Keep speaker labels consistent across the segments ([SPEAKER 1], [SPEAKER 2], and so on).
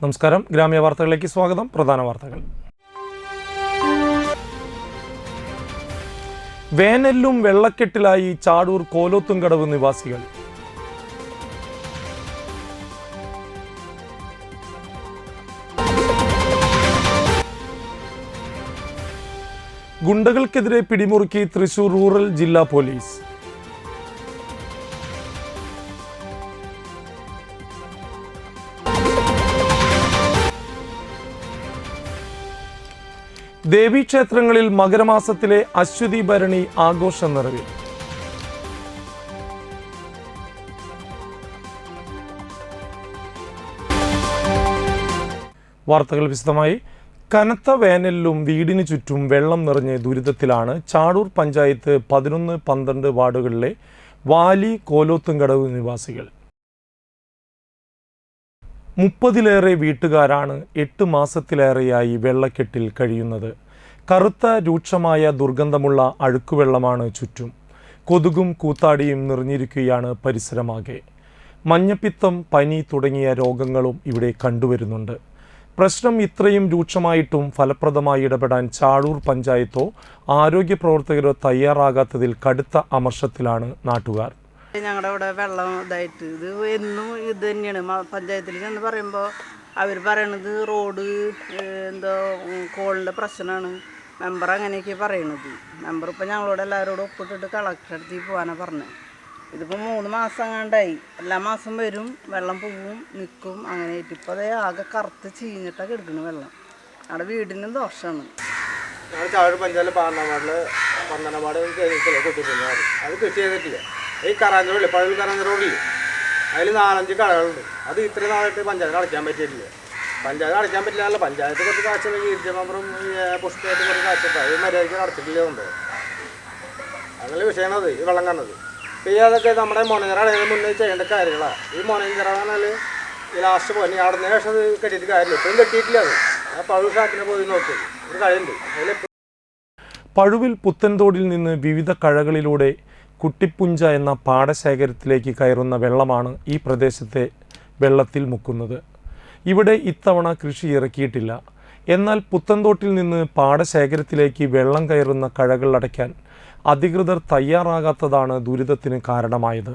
[SPEAKER 1] നമസ്കാരം, ഗ്രാമീയ വാർത്തകളിലേക്ക് സ്വാഗതം. പ്രധാന വാർത്തകൾ. വേനലിലും വെള്ളക്കെട്ടിലായി ചാടൂർ കോലോത്തുംകടവ് നിവാസികൾ. ഗുണ്ടകൾക്കെതിരെ പിടിമുറുക്കി തൃശൂർ റൂറൽ ജില്ലാ പോലീസ്. ദേവീക്ഷേത്രങ്ങളിൽ മകരമാസത്തിലെ അശ്വതി ഭരണി ആഘോഷ നിറവിൽ. വാർത്തകൾ വിശദമായി. കനത്ത വേനലിലും വീടിന് ചുറ്റും വെള്ളം നിറഞ്ഞ് ദുരിതത്തിലാണ് ചാടൂർ പഞ്ചായത്ത് 11, 12 വാർഡുകളിലെ വാലി കോലോത്തുംകടവ് നിവാസികൾ. 30-ലേറെ വീട്ടുകാരാണ് 8 മാസത്തിലേറെയായി വെള്ളക്കെട്ടിൽ കഴിയുന്നത്. കറുത്ത രൂക്ഷമായ ദുർഗന്ധമുള്ള അഴുക്കുവെള്ളമാണ് ചുറ്റും. കൊതുകും കൂത്താടിയും നിറഞ്ഞിരിക്കുകയാണ് പരിസരമാകെ. മഞ്ഞപ്പിത്തം, പനി തുടങ്ങിയ രോഗങ്ങളും ഇവിടെ കണ്ടുവരുന്നുണ്ട്. പ്രശ്നം ഇത്രയും രൂക്ഷമായിട്ടും ഫലപ്രദമായി ഇടപെടാൻ ചാടൂർ പഞ്ചായത്തോ ആരോഗ്യ പ്രവർത്തകരോ തയ്യാറാകാത്തതിൽ കടുത്ത അമർഷത്തിലാണ് നാട്ടുകാർ.
[SPEAKER 2] ഞങ്ങളുടെ ഇവിടെ വെള്ളം ഇതായിട്ട് ഇത് എന്നും ഇത് തന്നെയാണ്. പഞ്ചായത്തിൽ എന്ന് പറയുമ്പോൾ അവർ പറയണത് റോഡ് എന്തോ കോളിൻ്റെ പ്രശ്നമാണ്. മെമ്പർ അങ്ങനെയൊക്കെ പറയണത്. മെമ്പർ ഇപ്പോൾ ഞങ്ങളോട് എല്ലാവരോടും ഒപ്പിട്ടിട്ട് കളക്ടർ അടുത്ത് പോകാനാണ് പറഞ്ഞത്. ഇതിപ്പോൾ 3 മാസം അങ്ങാണ്ടായി. എല്ലാ മാസം വരും, വെള്ളം പോവും, നിൽക്കും, അങ്ങനെ ആയിട്ട് ഇപ്പോൾ അതേ ആകെ കറുത്ത് ചീഞ്ഞിട്ടൊക്കെ എടുക്കണം വെള്ളം. അവിടെ വീടിനും ദോഷമാണ്.
[SPEAKER 3] ഞങ്ങൾ ചാടൂർ പഞ്ചായത്ത് പന്തനപാട് കൊട്ടിട്ടുണ്ട്. അത് കൃഷി ചെയ്തിട്ടില്ല. ഈ കറാഞ്ചോടില്ലേ, പഴയ കറാഞ്ച റോഡില്ലേ, അതിൽ 4-5 കടകളുണ്ട്. അത് ഇത്രയും നാളായിട്ട് പഞ്ചായത്ത് അടയ്ക്കാൻ പറ്റിയിട്ടില്ല. പഞ്ചായത്ത് അടയ്ക്കാൻ പറ്റില്ല. പഞ്ചായത്ത് കുറച്ച് കാശ് ഈർച്ച മെമ്പറും പുഷ്പമായിട്ട് കുറച്ച് കാശുണ്ട്. അത് മര്യാദയ്ക്ക് അടച്ചിട്ടില്ല ഉണ്ട്. അങ്ങനെ വിഷയമാണത് ഈ വെള്ളം കാണുന്നത്. ഇപ്പോൾ ഈ അതൊക്കെ നമ്മുടെ മോനഞ്ചറ അടയുന്നതിന് മുന്നേ ചെയ്യേണ്ട കാര്യങ്ങളാണ്. ഈ മോനഞ്ചറ പറഞ്ഞാൽ ഈ ലാസ്റ്റ് പോയി അടഞ്ഞ ശേഷം അത് കെട്ടിയിട്ട് കാര്യമില്ല. ഇപ്പോഴും കെട്ടിയിട്ടില്ല. അത് ആ പഴു ഷാക്കിനെ പോയി നോക്കി ഒരു കളിയുണ്ട്.
[SPEAKER 1] പഴുവിൽ പുത്തൻതോടിൽ നിന്ന് വിവിധ കഴകളിലൂടെ കുട്ടിപ്പുഞ്ച എന്ന പാടശേഖരത്തിലേക്ക് കയറുന്ന വെള്ളമാണ് ഈ പ്രദേശത്തെ വെള്ളത്തിൽ മുക്കുന്നത്. ഇവിടെ ഇത്തവണ കൃഷി ഇറക്കിയിട്ടില്ല. എന്നാൽ പുത്തൻതോട്ടിൽ നിന്ന് പാടശേഖരത്തിലേക്ക് വെള്ളം കയറുന്ന കഴകൾ അടയ്ക്കാൻ അധികൃതർ തയ്യാറാകാത്തതാണ് ദുരിതത്തിന് കാരണമായത്.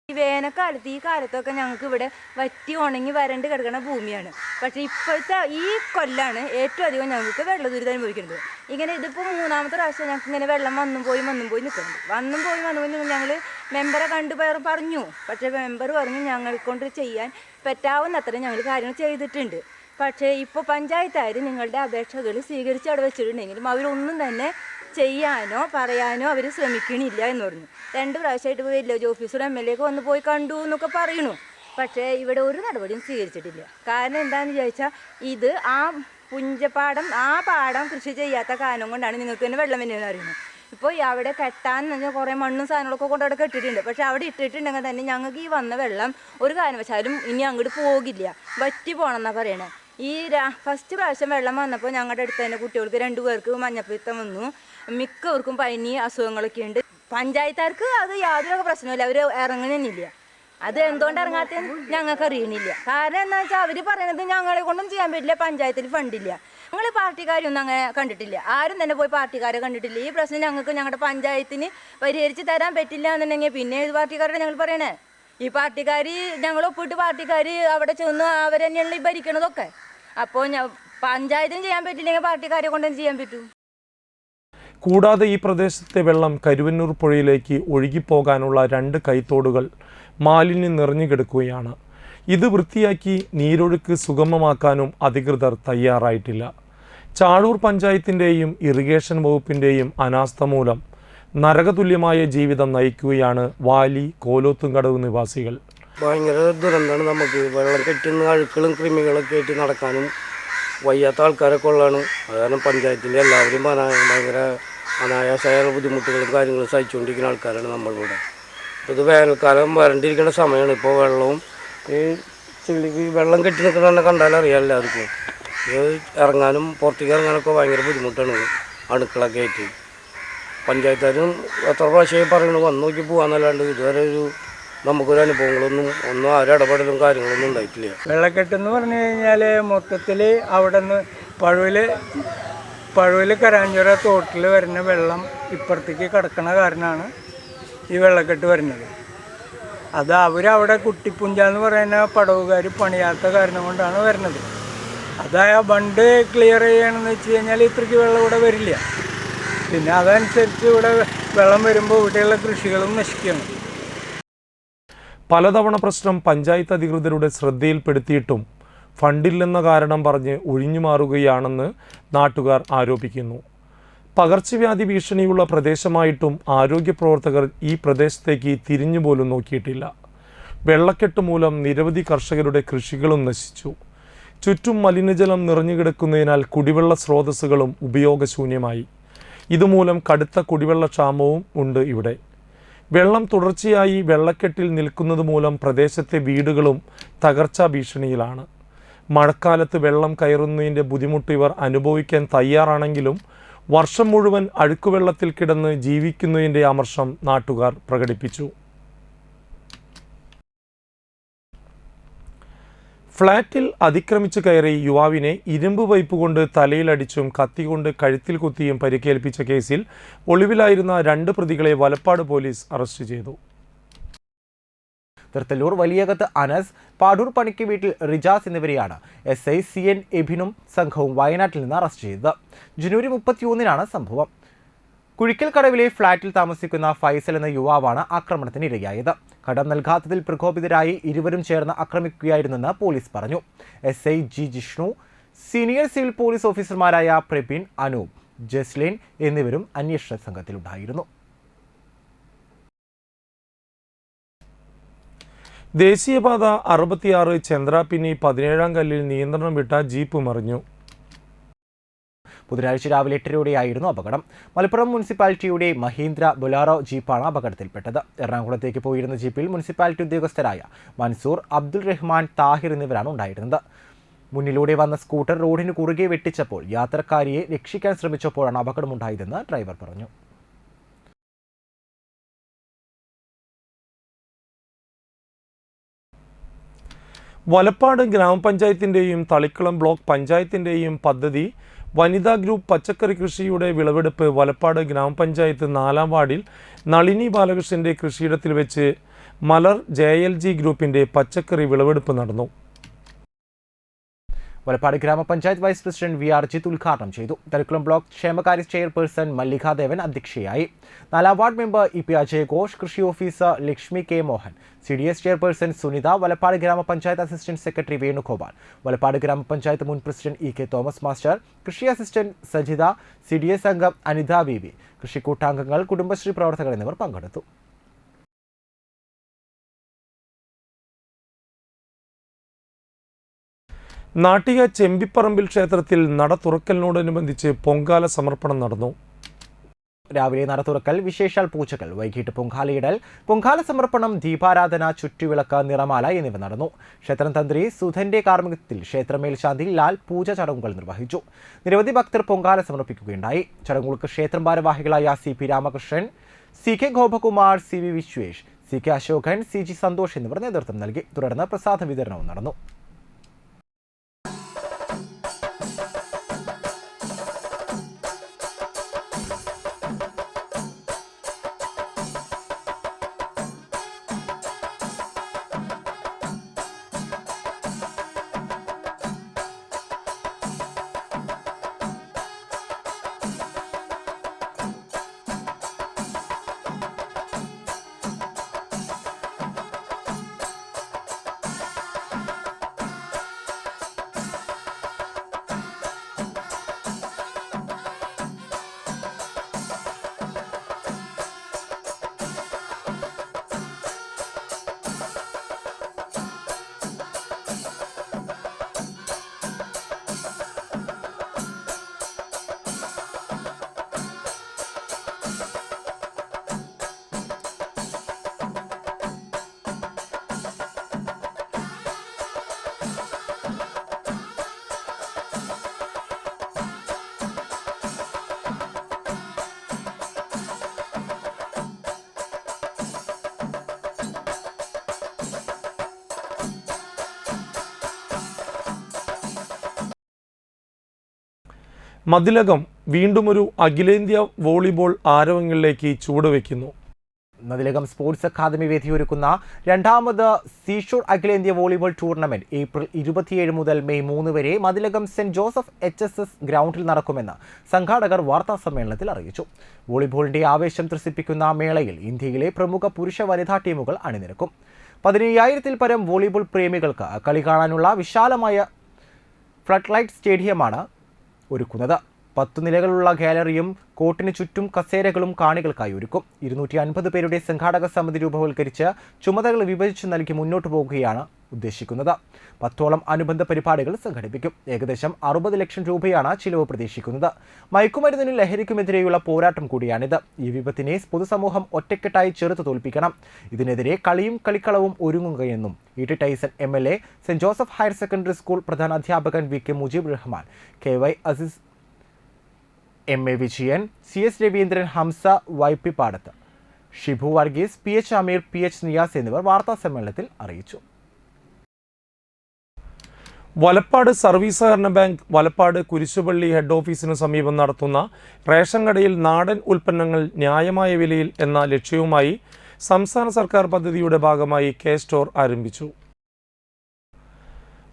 [SPEAKER 4] വേനൽക്കാലത്ത് ഈ കാലത്തൊക്കെ ഞങ്ങൾക്ക് ഇവിടെ വറ്റി ഉണങ്ങി വരണ്ട് കിടക്കുന്ന ഭൂമിയാണ്. പക്ഷേ ഇപ്പോഴത്തെ ഈ കൊല്ലാണ് ഏറ്റവും അധികം ഞങ്ങൾക്ക് വെള്ള ദുരിതം അനുഭവിക്കുന്നത്. ഇങ്ങനെ ഇതിപ്പോൾ 3ാമത്തെ പ്രാവശ്യം ഞങ്ങൾക്ക് ഇങ്ങനെ വെള്ളം വന്നും പോയി നിൽക്കുന്നുണ്ട്. വന്നും പോയി ഞങ്ങൾ മെമ്പറെ പറഞ്ഞു. പക്ഷേ മെമ്പർ പറഞ്ഞു ഞങ്ങളെക്കൊണ്ട് ചെയ്യാൻ പറ്റാവുന്നത്ര ഞങ്ങൾ കാര്യങ്ങൾ ചെയ്തിട്ടുണ്ട്. പക്ഷേ ഇപ്പോൾ പഞ്ചായത്തായാലും നിങ്ങളുടെ അപേക്ഷകൾ സ്വീകരിച്ച് അവിടെ വെച്ചിട്ടുണ്ടെങ്കിലും അവരൊന്നും തന്നെ ചെയ്യാനോ പറയാനോ അവർ ശ്രമിക്കണില്ല എന്ന് പറഞ്ഞു. 2 പ്രാവശ്യമായിട്ട് വില്ലേജ് ഓഫീസറും MLA ഒക്കെ വന്ന് പോയി കണ്ടു എന്നൊക്കെ പറയണു. പക്ഷേ ഇവിടെ ഒരു നടപടിയും സ്വീകരിച്ചിട്ടില്ല. കാരണം എന്താണെന്ന് ചോദിച്ചാൽ ഇത് ആ പുഞ്ചപ്പാടം പാടം കൃഷി ചെയ്യാത്ത കാരണം കൊണ്ടാണ് നിങ്ങൾക്ക് തന്നെ വെള്ളം വരുന്നതെന്ന് അറിയുന്നത്. ഇപ്പോൾ അവിടെ കെട്ടാന്ന് പറഞ്ഞാൽ കുറേ മണ്ണും സാധനങ്ങളൊക്കെ കൊണ്ട് അവിടെ കെട്ടിയിട്ടുണ്ട്. പക്ഷേ അവിടെ ഇട്ടിട്ടുണ്ടെങ്കിൽ തന്നെ ഞങ്ങൾക്ക് ഈ വന്ന വെള്ളം ഒരു കാരണവശാലും ഇനി അങ്ങോട്ട് പോകില്ല, വറ്റി പോകണമെന്നാണ് പറയണത്. ഈ ഫസ്റ്റ് പ്രാവശ്യം വെള്ളം വന്നപ്പോൾ ഞങ്ങളുടെ അടുത്ത് തന്നെ കുട്ടികൾക്ക് 2 പേർക്ക് മഞ്ഞപ്പിത്തം വന്നു. മിക്കവർക്കും പനി അസുഖങ്ങളൊക്കെ ഉണ്ട്. പഞ്ചായത്തുകാർക്ക് അത് യാതൊരു പ്രശ്നമില്ല, അവർ ഇറങ്ങുന്നില്ല. അത് എന്തുകൊണ്ട് ഇറങ്ങാത്തതെന്ന് ഞങ്ങൾക്ക് അറിയണില്ല. കാരണം എന്താ വെച്ചാൽ അവർ പറയുന്നത് ഞങ്ങളെ കൊണ്ടും ചെയ്യാൻ പറ്റില്ല, പഞ്ചായത്തിൽ ഫണ്ടില്ല. ഞങ്ങൾ പാർട്ടിക്കാരൊന്നും അങ്ങനെ കണ്ടിട്ടില്ല. ആരും തന്നെ പോയി പാർട്ടിക്കാരെ കണ്ടിട്ടില്ല. ഈ പ്രശ്നം ഞങ്ങൾക്ക് ഞങ്ങളുടെ പഞ്ചായത്തിന് പരിഹരിച്ച് തരാൻ പറ്റില്ല എന്നുണ്ടെങ്കിൽ പിന്നെ ഏത് പാർട്ടിക്കാരോട് ഞങ്ങൾ പറയണേ? ഈ പാർട്ടിക്കാർ ഞങ്ങൾ ഒപ്പിട്ട് പാർട്ടിക്കാർ അവിടെ ചെന്ന് അവർ തന്നെയാണ് ഈ ഭരിക്കണതൊക്കെ. അപ്പോൾ പഞ്ചായത്തിന് ചെയ്യാൻ പറ്റില്ലെങ്കിൽ പാർട്ടിക്കാരെ കൊണ്ടും ചെയ്യാൻ പറ്റൂ.
[SPEAKER 1] കൂടാതെ ഈ പ്രദേശത്തെ വെള്ളം കരുവന്നൂർ പുഴയിലേക്ക് ഒഴുകിപ്പോകാനുള്ള 2 കൈത്തോടുകൾ മാലിന്യം നിറഞ്ഞു കിടക്കുകയാണ്. ഇത് വൃത്തിയാക്കി നീരൊഴുക്ക് സുഗമമാക്കാനും അധികൃതർ തയ്യാറായിട്ടില്ല. ചാടൂർ പഞ്ചായത്തിൻ്റെയും ഇറിഗേഷൻ വകുപ്പിൻ്റെയും അനാസ്ഥ മൂലം നരകതുല്യമായ ജീവിതം നയിക്കുകയാണ് വാലി കോലോത്തുംകടവ് നിവാസികൾ.
[SPEAKER 5] ഭയങ്കര ദുരന്തമാണ് നമുക്ക്. വെള്ളം കെട്ടുന്ന അഴുക്കളും കൃമികളൊക്കെ ആയിട്ട് നടക്കാനും വയ്യാത്ത ആൾക്കാരൊക്കെ ഉള്ളതാണ്. അത് കാരണം പഞ്ചായത്തിൻ്റെ എല്ലാവരും ഭയങ്കര അനായാസമായ ബുദ്ധിമുട്ടുകളും കാര്യങ്ങളും സഹിച്ചുകൊണ്ടിരിക്കുന്ന ആൾക്കാരാണ് നമ്മളിവിടെ. ഇത് വേനൽക്കാലം വരണ്ടിരിക്കുന്ന സമയമാണ്. ഇപ്പോൾ വെള്ളവും ഈ വെള്ളം കെട്ടി നിൽക്കുന്ന കണ്ടാലറിയാം എല്ലാവർക്കും. ഇത് ഇറങ്ങാനും പുറത്തേക്ക് ഇറങ്ങാനൊക്കെ ഭയങ്കര ബുദ്ധിമുട്ടാണ് അണുക്കളൊക്കെ ആയിട്ട്. പഞ്ചായത്തുകാരും എത്ര പ്രാവശ്യമായി പറയുന്നു വന്ന് നോക്കി പോകാമെന്നല്ലാണ്ട് ഇതുവരെ ഒരു നമുക്കൊരു അനുഭവങ്ങളൊന്നും ആരും ഇടപെടലും കാര്യങ്ങളൊന്നും ഉണ്ടായിട്ടില്ല.
[SPEAKER 6] വെള്ളക്കെട്ടെന്ന് പറഞ്ഞു കഴിഞ്ഞാൽ മൊത്തത്തിൽ അവിടെ നിന്ന് പഴുവിൽ കരാഞ്ചിറ തോട്ടിൽ വരുന്ന വെള്ളം ഇപ്പുറത്തേക്ക് കിടക്കണ കാരണമാണ് ഈ വെള്ളക്കെട്ട് വരുന്നത്. അത് അവരവിടെ കുട്ടിപ്പുഞ്ച എന്ന് പറയുന്ന പടവുകാർ പണിയാത്ത കാരണം കൊണ്ടാണ് വരുന്നത്. അത് ആ ബണ്ട് ക്ലിയർ ചെയ്യണമെന്ന് വെച്ച് കഴിഞ്ഞാൽ ഇത്രയ്ക്ക് വെള്ളം ഇവിടെ വരില്ല. പിന്നെ അതനുസരിച്ച് ഇവിടെ വെള്ളം വരുമ്പോൾ ഇവിടെയുള്ള കൃഷികളും നശിക്കുകയാണ്.
[SPEAKER 1] പലതവണ പ്രശ്നം പഞ്ചായത്ത് അധികൃതരുടെ ശ്രദ്ധയിൽപ്പെടുത്തിയിട്ടും ഫണ്ടില്ലെന്ന കാരണം പറഞ്ഞ് ഒഴിഞ്ഞുമാറുകയാണെന്ന് നാട്ടുകാർ ആരോപിക്കുന്നു. പകർച്ചവ്യാധി ഭീഷണിയുള്ള പ്രദേശമായിട്ടും ആരോഗ്യ പ്രവർത്തകർ ഈ പ്രദേശത്തേക്ക് തിരിഞ്ഞുപോലും നോക്കിയിട്ടില്ല. വെള്ളക്കെട്ട് മൂലം നിരവധി കർഷകരുടെ കൃഷികളും നശിച്ചു. ചുറ്റും മലിനജലം നിറഞ്ഞുകിടക്കുന്നതിനാൽ കുടിവെള്ള സ്രോതസ്സുകളും ഉപയോഗശൂന്യമായി. ഇതുമൂലം കടുത്ത കുടിവെള്ളക്ഷാമവും ഉണ്ട് ഇവിടെ. വെള്ളം തുടർച്ചയായി വെള്ളക്കെട്ടിൽ നിൽക്കുന്നത് മൂലം പ്രദേശത്തെ വീടുകളും തകർച്ചാ ഭീഷണിയിലാണ്. മഴക്കാലത്ത് വെള്ളം കയറുന്നതിൻ്റെ ബുദ്ധിമുട്ട് ഇവർ അനുഭവിക്കാൻ തയ്യാറാണെങ്കിലും വർഷം മുഴുവൻ അഴുക്കുവെള്ളത്തിൽ കിടന്ന് ജീവിക്കുന്നതിൻ്റെ അമർഷം നാട്ടുകാർ പ്രകടിപ്പിച്ചു. ഫ്ളാറ്റിൽ അതിക്രമിച്ചു കയറി യുവാവിനെ ഇരുമ്പ് പൈപ്പ് കൊണ്ട് തലയിലടിച്ചും കത്തികൊണ്ട് കഴുത്തിൽ കുത്തിയും പരിക്കേൽപ്പിച്ച കേസിൽ ഒളിവിലായിരുന്ന 2 പ്രതികളെ വലപ്പാട് പോലീസ് അറസ്റ്റ് ചെയ്തു.
[SPEAKER 7] തൃത്തല്ലൂർ വലിയകത്ത് അനസ്, പാടൂർ പണിക്ക് വീട്ടിൽ റിജാസ് എന്നിവരെയാണ് SI CN എബിനും സംഘവും വയനാട്ടിൽ നിന്ന് അറസ്റ്റ് ചെയ്തത്. ജനുവരി 31-നാണ് സംഭവം. കുഴിക്കൽ കടവിലെ ഫ്ളാറ്റിൽ താമസിക്കുന്ന ഫൈസൽ എന്ന യുവാവാണ് ആക്രമണത്തിന് ഇരയായത്. കടം നൽകാത്തതിൽ പ്രകോപിതരായി ഇരുവരും ചേർന്ന് ആക്രമിക്കുകയായിരുന്നെന്ന് പോലീസ് പറഞ്ഞു. SI G Jishnu, senior civil police ഓഫീസർമാരായ പ്രബീൺ, അനൂപ്, ജസ്ലിൻ എന്നിവരും അന്വേഷണ സംഘത്തിലുണ്ടായിരുന്നു.
[SPEAKER 1] ദേശീയപാത 66 ചന്ദ്രാപിന്നി 17-ാം കല്ലിൽ നിയന്ത്രണം വിട്ട ജീപ്പ് മറിഞ്ഞു.
[SPEAKER 7] ബുധനാഴ്ച രാവിലെ 8:30യോടെയായിരുന്നു അപകടം. മലപ്പുറം മുനിസിപ്പാലിറ്റിയുടെ മഹീന്ദ്ര ബൊലാറോ ജീപ്പാണ് അപകടത്തിൽപ്പെട്ടത്. എറണാകുളത്തേക്ക് പോയിരുന്ന ജീപ്പിൽ മുനിസിപ്പാലിറ്റി ഉദ്യോഗസ്ഥരായ മൻസൂർ, അബ്ദുൾ റഹ്മാൻ, താഹിർ എന്നിവരാണ് ഉണ്ടായിരുന്നത്. മുന്നിലൂടെ വന്ന സ്കൂട്ടർ റോഡിന് കുറുകെ വെട്ടിച്ചപ്പോൾ യാത്രക്കാരിയെ രക്ഷിക്കാൻ ശ്രമിച്ചപ്പോഴാണ് അപകടമുണ്ടായതെന്ന് ഡ്രൈവർ പറഞ്ഞു.
[SPEAKER 1] വലപ്പാട് ഗ്രാമപഞ്ചായത്തിൻ്റെയും തളിക്കുളം ബ്ലോക്ക് പഞ്ചായത്തിൻ്റെയും പദ്ധതി വനിതാ ഗ്രൂപ്പ് പച്ചക്കറി കൃഷിയുടെ വിളവെടുപ്പ് വലപ്പാട് ഗ്രാമപഞ്ചായത്ത് 4-ാം വാർഡിൽ നളിനി ബാലകൃഷ്ണൻ്റെ കൃഷിയിടത്തിൽ വെച്ച് മലർ JLG ഗ്രൂപ്പിൻ്റെ പച്ചക്കറി വിളവെടുപ്പ് നടന്നു.
[SPEAKER 7] വലപ്പാട് ഗ്രാമപഞ്ചായത്ത് വൈസ് പ്രസിഡന്റ് VR ജിത്ത് ഉദ്ഘാടനം ചെയ്തു. തളിക്കുളം ബ്ലോക്ക് ക്ഷേമകാര്യ ചെയർപേഴ്സൺ മല്ലികാദേവൻ അധ്യക്ഷയായി. 4-ാം ward member EP Ajay Ghosh, കൃഷി officer Lakshmi K Mohan, CDS chairperson Sunitha, Valappad ഗ്രാമപഞ്ചായത്ത് അസിസ്റ്റന്റ് സെക്രട്ടറി വേണുഗോപാൽ, വലപ്പാട് ഗ്രാമപഞ്ചായത്ത് മുൻ പ്രസിഡന്റ് EK തോമസ് മാസ്റ്റർ, കൃഷി അസിസ്റ്റന്റ് സജിത, CDS അംഗം അനിത VV, കൃഷി കൂട്ടാംഗങ്ങൾ, കുടുംബശ്രീ പ്രവർത്തകർ എന്നിവർ പങ്കെടുത്തു.
[SPEAKER 1] നാട്ടിക ചെമ്പിപ്പറമ്പിൽ ക്ഷേത്രത്തിൽ നട തുറക്കലിനോടനുബന്ധിച്ച് പൊങ്കാല സമർപ്പണം നടന്നു.
[SPEAKER 7] രാവിലെ നട തുറക്കൽ, വിശേഷാൽ പൂജകൾ, വൈകിട്ട് പൊങ്കാലയിടൽ, പൊങ്കാല സമർപ്പണം, ദീപാരാധന, ചുറ്റുവിളക്ക്, നിറമാല എന്നിവ നടന്നു. ക്ഷേത്രം തന്ത്രി സുധന്റെ കാർമ്മികത്തിൽ ക്ഷേത്ര മേൽശാന്തി ലാൽ പൂജ ചടങ്ങുകൾ നിർവഹിച്ചു. നിരവധി ഭക്തർ പൊങ്കാല സമർപ്പിക്കുകയുണ്ടായി. ചടങ്ങുകൾക്ക് ക്ഷേത്രം ഭാരവാഹികളായ CP Ramakrishnan, CK Gopakumar, CV Vishwesh, CK Ashokan, CG Santhosh എന്നിവർ നേതൃത്വം നൽകി. തുടർന്ന് പ്രസാദ വിതരണവും നടന്നു.
[SPEAKER 1] മതിലകം വീണ്ടുമൊരു അഖിലേന്ത്യാ വോളിബോൾ ആരവങ്ങളിലേക്ക് ചുവടുവെക്കുന്നു.
[SPEAKER 7] മതിലകം സ്പോർട്സ് അക്കാദമി വേദിയൊരുക്കുന്ന രണ്ടാമത് സീഷോർ അഖിലേന്ത്യാ വോളിബോൾ ടൂർണമെന്റ് ഏപ്രിൽ 27 മുതൽ മെയ് 3 വരെ മതിലകം സെന്റ് ജോസഫ് HSS ഗ്രൗണ്ടിൽ നടക്കുമെന്ന് സംഘാടകർ വാർത്താസമ്മേളനത്തിൽ അറിയിച്ചു. വോളിബോളിന്റെ ആവേശം ത്രസിപ്പിക്കുന്ന മേളയിൽ ഇന്ത്യയിലെ പ്രമുഖ പുരുഷ വനിതാ ടീമുകൾ അണിനിരക്കും. 15,000-ൽ പരം വോളിബോൾ പ്രേമികൾക്ക് കളി കാണാനുള്ള വിശാലമായ ഫ്ലഡ് സ്റ്റേഡിയമാണ് ഒരുക്കുന്നത്. 10 നിലകളുള്ള ഗാലറിയും കോർട്ടിന് ചുറ്റും കസേരകളും കാണികൾക്കായി ഒരുക്കും. 250 പേരുടെ സംഘാടക സമിതി രൂപവൽക്കരിച്ച് ചുമതലകൾ വിഭജിച്ച് നൽകി മുന്നോട്ട് പോകുകയാണ് ഉദ്ദേശിക്കുന്നത്. 10ഓളം അനുബന്ധ പരിപാടികൾ സംഘടിപ്പിക്കും. ഏകദേശം 60 ലക്ഷം രൂപയാണ് ചിലവ് പ്രതീക്ഷിക്കുന്നത്. മയക്കുമരുന്നിനും ലഹരിക്കുമെതിരെയുള്ള പോരാട്ടം കൂടിയാണിത്. ഈ വിപത്തിനെ പൊതുസമൂഹം ഒറ്റക്കെട്ടായി ചെറുത്തു തോൽപ്പിക്കണം. ഇതിനെതിരെ കളിയും കളിക്കളവും ഒരുങ്ങുകയെന്നും ET Tyson MLA, saint Joseph higher secondary school പ്രധാനാധ്യാപകൻ VK Mujeeb Rahman, KY Azeez, MA Vijayan, CS Raveendran, Hamsa, YP Padath, Shibu Varghese, PH അമീർ, PH നിയാസ് എന്നിവർ വാർത്താസമ്മേളനത്തിൽ അറിയിച്ചു.
[SPEAKER 1] വലപ്പാട് സർവീസ് സഹകരണ ബാങ്ക് വലപ്പാട് കുരിശുപള്ളി ഹെഡ് ഓഫീസിന് സമീപം നടത്തുന്ന റേഷൻ കടയിൽ നാടൻ ഉൽപ്പന്നങ്ങൾ ന്യായമായ വിലയിൽ എന്ന ലക്ഷ്യവുമായി സംസ്ഥാന സർക്കാർ പദ്ധതിയുടെ ഭാഗമായി K-സ്റ്റോർ ആരംഭിച്ചു.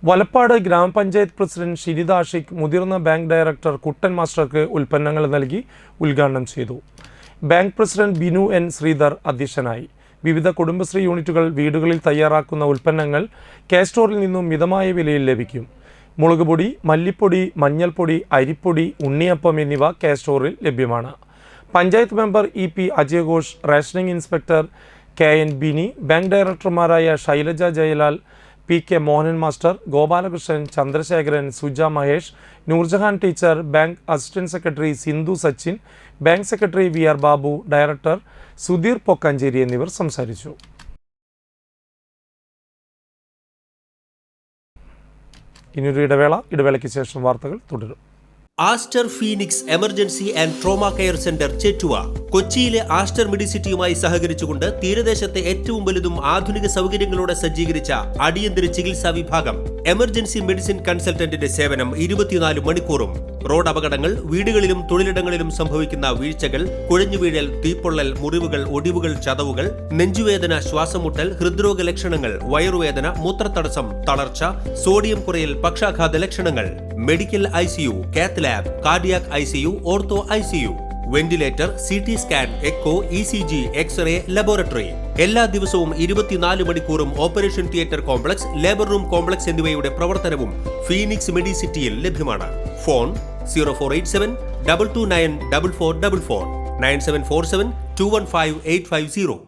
[SPEAKER 1] വലപ്പാട് ഗ്രാമപഞ്ചായത്ത് പ്രസിഡന്റ് ഷിനിത ആഷിഖ് മുതിർന്ന ബാങ്ക് ഡയറക്ടർ കുട്ടൻ മാസ്റ്റർക്ക് ഉൽപ്പന്നങ്ങൾ നൽകി ഉദ്ഘാടനം ചെയ്തു. Bank president Binu N Sreedhar അധ്യക്ഷനായി. വിവിധ കുടുംബശ്രീ യൂണിറ്റുകൾ വീടുകളിൽ തയ്യാറാക്കുന്ന ഉൽപ്പന്നങ്ങൾ K-സ്റ്റോറിൽ നിന്നും മിതമായ വിലയിൽ ലഭിക്കും. മുളകുപൊടി, മല്ലിപ്പൊടി, മഞ്ഞൾപ്പൊടി, അരിപ്പൊടി, ഉണ്ണിയപ്പം എന്നിവ K-സ്റ്റോറിൽ ലഭ്യമാണ്. Panchayat member EP Ajay Ghosh, rationing inspector KN Bini, bank ഡയറക്ടർമാരായ Shailaja Jayalal, PK Mohanan master, Gopalakrishnan, Chandrasekharan, Suja Mahesh, Noorjahan teacher, bank assistant secretary Sindhu Sachin, bank secretary VR Babu, director Sudheer Pokkancheri എന്നിവർ സംസാരിച്ചു. ഇനിയൊരു ഇടവേളയ്ക്ക് ശേഷം വാർത്തകൾ തുടരും.
[SPEAKER 8] Aster Phoenix emergency and trauma care centre Chettuva കൊച്ചിയിലെ ആസ്റ്റർ മെഡിസിറ്റിയുമായി സഹകരിച്ചുകൊണ്ട് തീരദേശത്തെ ഏറ്റവും വലുതും ആധുനിക സൗകര്യങ്ങളോടെ സജ്ജീകരിച്ച അടിയന്തര ചികിത്സാ വിഭാഗം. എമർജൻസി മെഡിസിൻ കൺസൾട്ടന്റിന്റെ സേവനം 24 മണിക്കൂറും. റോഡ് അപകടങ്ങൾ, വീടുകളിലും തൊഴിലിടങ്ങളിലും സംഭവിക്കുന്ന വീഴ്ചകൾ, കുഴഞ്ഞുവീഴൽ, തീപ്പൊള്ളൽ, മുറിവുകൾ, ഒടിവുകൾ, ചതവുകൾ, നെഞ്ചുവേദന, ശ്വാസമുട്ടൽ, ഹൃദ്രോഗ ലക്ഷണങ്ങൾ, വയറുവേദന, മൂത്രത്തടസ്സം, തളർച്ച, സോഡിയം കുറയൽ, പക്ഷാഘാത ലക്ഷണങ്ങൾ, medical ICU, cath lab, cardiac ICU, ortho ICU, ventilator, CT scan, echo, ECG, x ray, laboratory. എല്ലാ ദിവസവും 24 മണിക്കൂറും operation theatre complex, labour room complex എന്നിവയുടെ പ്രവർത്തനവും ഫീനിക്സ് മെഡിസിറ്റിയിൽ ലഭ്യമാണ്. Phone 0487 229 4444 9747 215 850.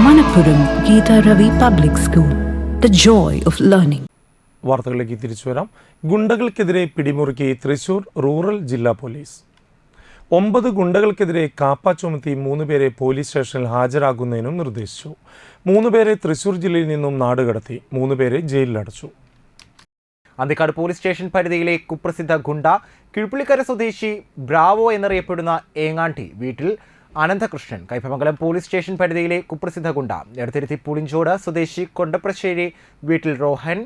[SPEAKER 9] Manappuram Geeta Ravi Public School, the joy of learning.
[SPEAKER 1] വാർത്തകളിലേക്ക് തിരിച്ചു വരാം. ഗുണ്ടകൾക്കെതിരെ പിടിമുറുക്കി തൃശൂർ റൂറൽ ജില്ലാ പോലീസ്. 9 ഗുണ്ടകൾക്കെതിരെ കാപ്പ ചുമത്തി 3 പേരെ പോലീസ് സ്റ്റേഷനിൽ ഹാജരാകുന്നതിനും നിർദ്ദേശിച്ചു. 3 പേരെ തൃശൂർ ജില്ലയിൽ നിന്നും നാടുകടത്തി. 3 പേരെ ജയിലിലടച്ചു.
[SPEAKER 7] അന്തിക്കാട് പോലീസ് സ്റ്റേഷൻ പരിധിയിലെ കുപ്രസിദ്ധ ഗുണ്ട കിഴുപ്പള്ളിക്കര സ്വദേശി ബ്രാവോ എന്നറിയപ്പെടുന്ന ഏങ്ങാണ്ടി വീട്ടിൽ അനന്തകൃഷ്ണൻ, കൈപ്പമംഗലം പോലീസ് സ്റ്റേഷൻ പരിധിയിലെ കുപ്രസിദ്ധ ഗുണ്ട എടത്തിരുത്തി പുളിഞ്ചോട് സ്വദേശി കൊണ്ടപ്രശ്ശേരി വീട്ടിൽ റോഹൻ,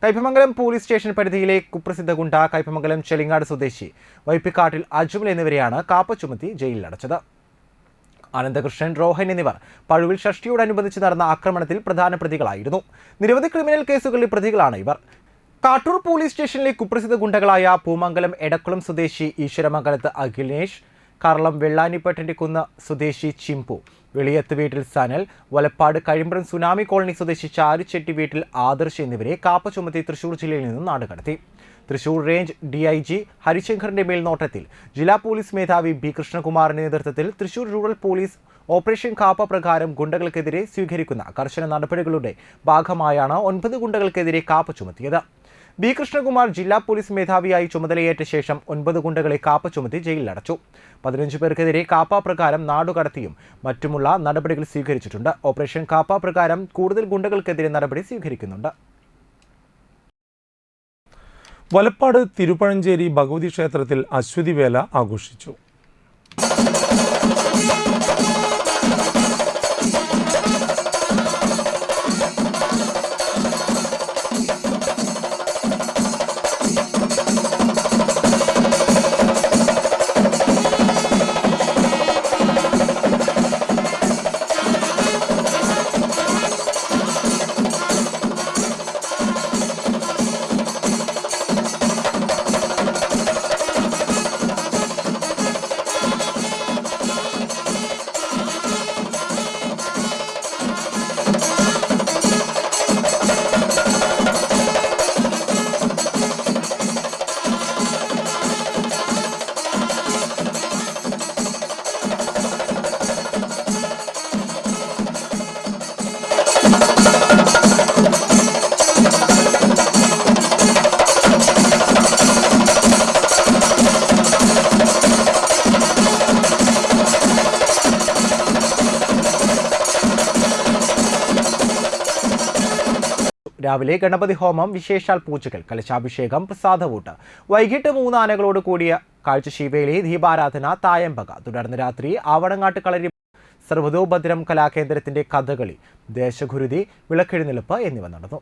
[SPEAKER 7] കൈപ്പമംഗലം പോലീസ് സ്റ്റേഷൻ പരിധിയിലെ കുപ്രസിദ്ധ ഗുണ്ട കൈപ്പമംഗലം ചെലിങ്ങാട് സ്വദേശി വൈപ്പിക്കാട്ടിൽ അജ്മൽ എന്നിവരെയാണ് കാപ്പ ചുമത്തി ജയിലിലടച്ചത്. അനന്തകൃഷ്ണൻ, റോഹൻ എന്നിവർ പഴുവിൽ ഷഷ്ടിയോടനുബന്ധിച്ച് നടന്ന ആക്രമണത്തിൽ പ്രധാന പ്രതികളായിരുന്നു. നിരവധി ക്രിമിനൽ കേസുകളിൽ പ്രതികളാണ് ഇവർ. കാട്ടൂർ പോലീസ് സ്റ്റേഷനിലെ കുപ്രസിദ്ധ ഗുണ്ടകളായ പൂമംഗലം എടക്കുളം സ്വദേശി ഈശ്വരമംഗലത്ത് അഖിലേഷ്, കർളം വെള്ളാനിപ്പട്ടൻ്റെ കുന്ന് സ്വദേശി ചിമ്പു, വെളിയത്ത് വീട്ടിൽ സനൽ, വലപ്പാട് കഴിമ്പ്രം സുനാമി കോളനി സ്വദേശി ചാരുചെട്ടി വീട്ടിൽ ആദർശ് എന്നിവരെ കാപ്പ ചുമത്തി തൃശൂർ ജില്ലയിൽ നിന്ന് നാടുകടത്തി. തൃശൂർ റേഞ്ച് DIG ഹരിശങ്കറിന്റെ മേൽനോട്ടത്തിൽ ജില്ലാ പോലീസ് മേധാവി B. കൃഷ്ണകുമാറിന്റെ നേതൃത്വത്തിൽ Thrissur rural police operation Kaapa പ്രകാരം ഗുണ്ടകൾക്കെതിരെ സ്വീകരിക്കുന്ന കർശന നടപടികളുടെ ഭാഗമായാണ് 9 ഗുണ്ടകൾക്കെതിരെ കാപ്പ ചുമത്തിയത്. B. കൃഷ്ണകുമാർ ജില്ലാ പോലീസ് മേധാവിയായി ചുമതലയേറ്റ ശേഷം 9 ഗുണ്ടകളെ കാപ്പ ചുമത്തി ജയിലിലടച്ചു. 15 പേർക്കെതിരെ കാപ്പ പ്രകാരം നാടുകടത്തിയും മറ്റുമുള്ള നടപടികൾ സ്വീകരിച്ചിട്ടുണ്ട്. ഓപ്പറേഷൻ കാപ്പ പ്രകാരം കൂടുതൽ ഗുണ്ടകൾക്കെതിരെ നടപടി സ്വീകരിക്കുന്നുണ്ട്.
[SPEAKER 1] വലപ്പാട് തിരുപ്പഴഞ്ചേരി ഭഗവതി ക്ഷേത്രത്തിൽ അശ്വതി വേല ആഘോഷിച്ചു.
[SPEAKER 7] രാവിലെ ഗണപതി ഹോമം, വിശേഷാൽ പൂജകൾ, കലശാഭിഷേകം, പ്രസാദവൂട്ട്. വൈകിട്ട് 3 ആനകളോട് കൂടിയ കാഴ്ചശീവേലി, ദീപാരാധന, തായമ്പക. തുടർന്ന് രാത്രി ആവണങ്ങാട്ട് കളരി, സർവതോഭദ്രം കലാകേന്ദ്രത്തിന്റെ കഥകളി, ദേശഗുരുതി, വിളക്കെഴുന്നള്ളിപ്പ് എന്നിവ നടന്നു.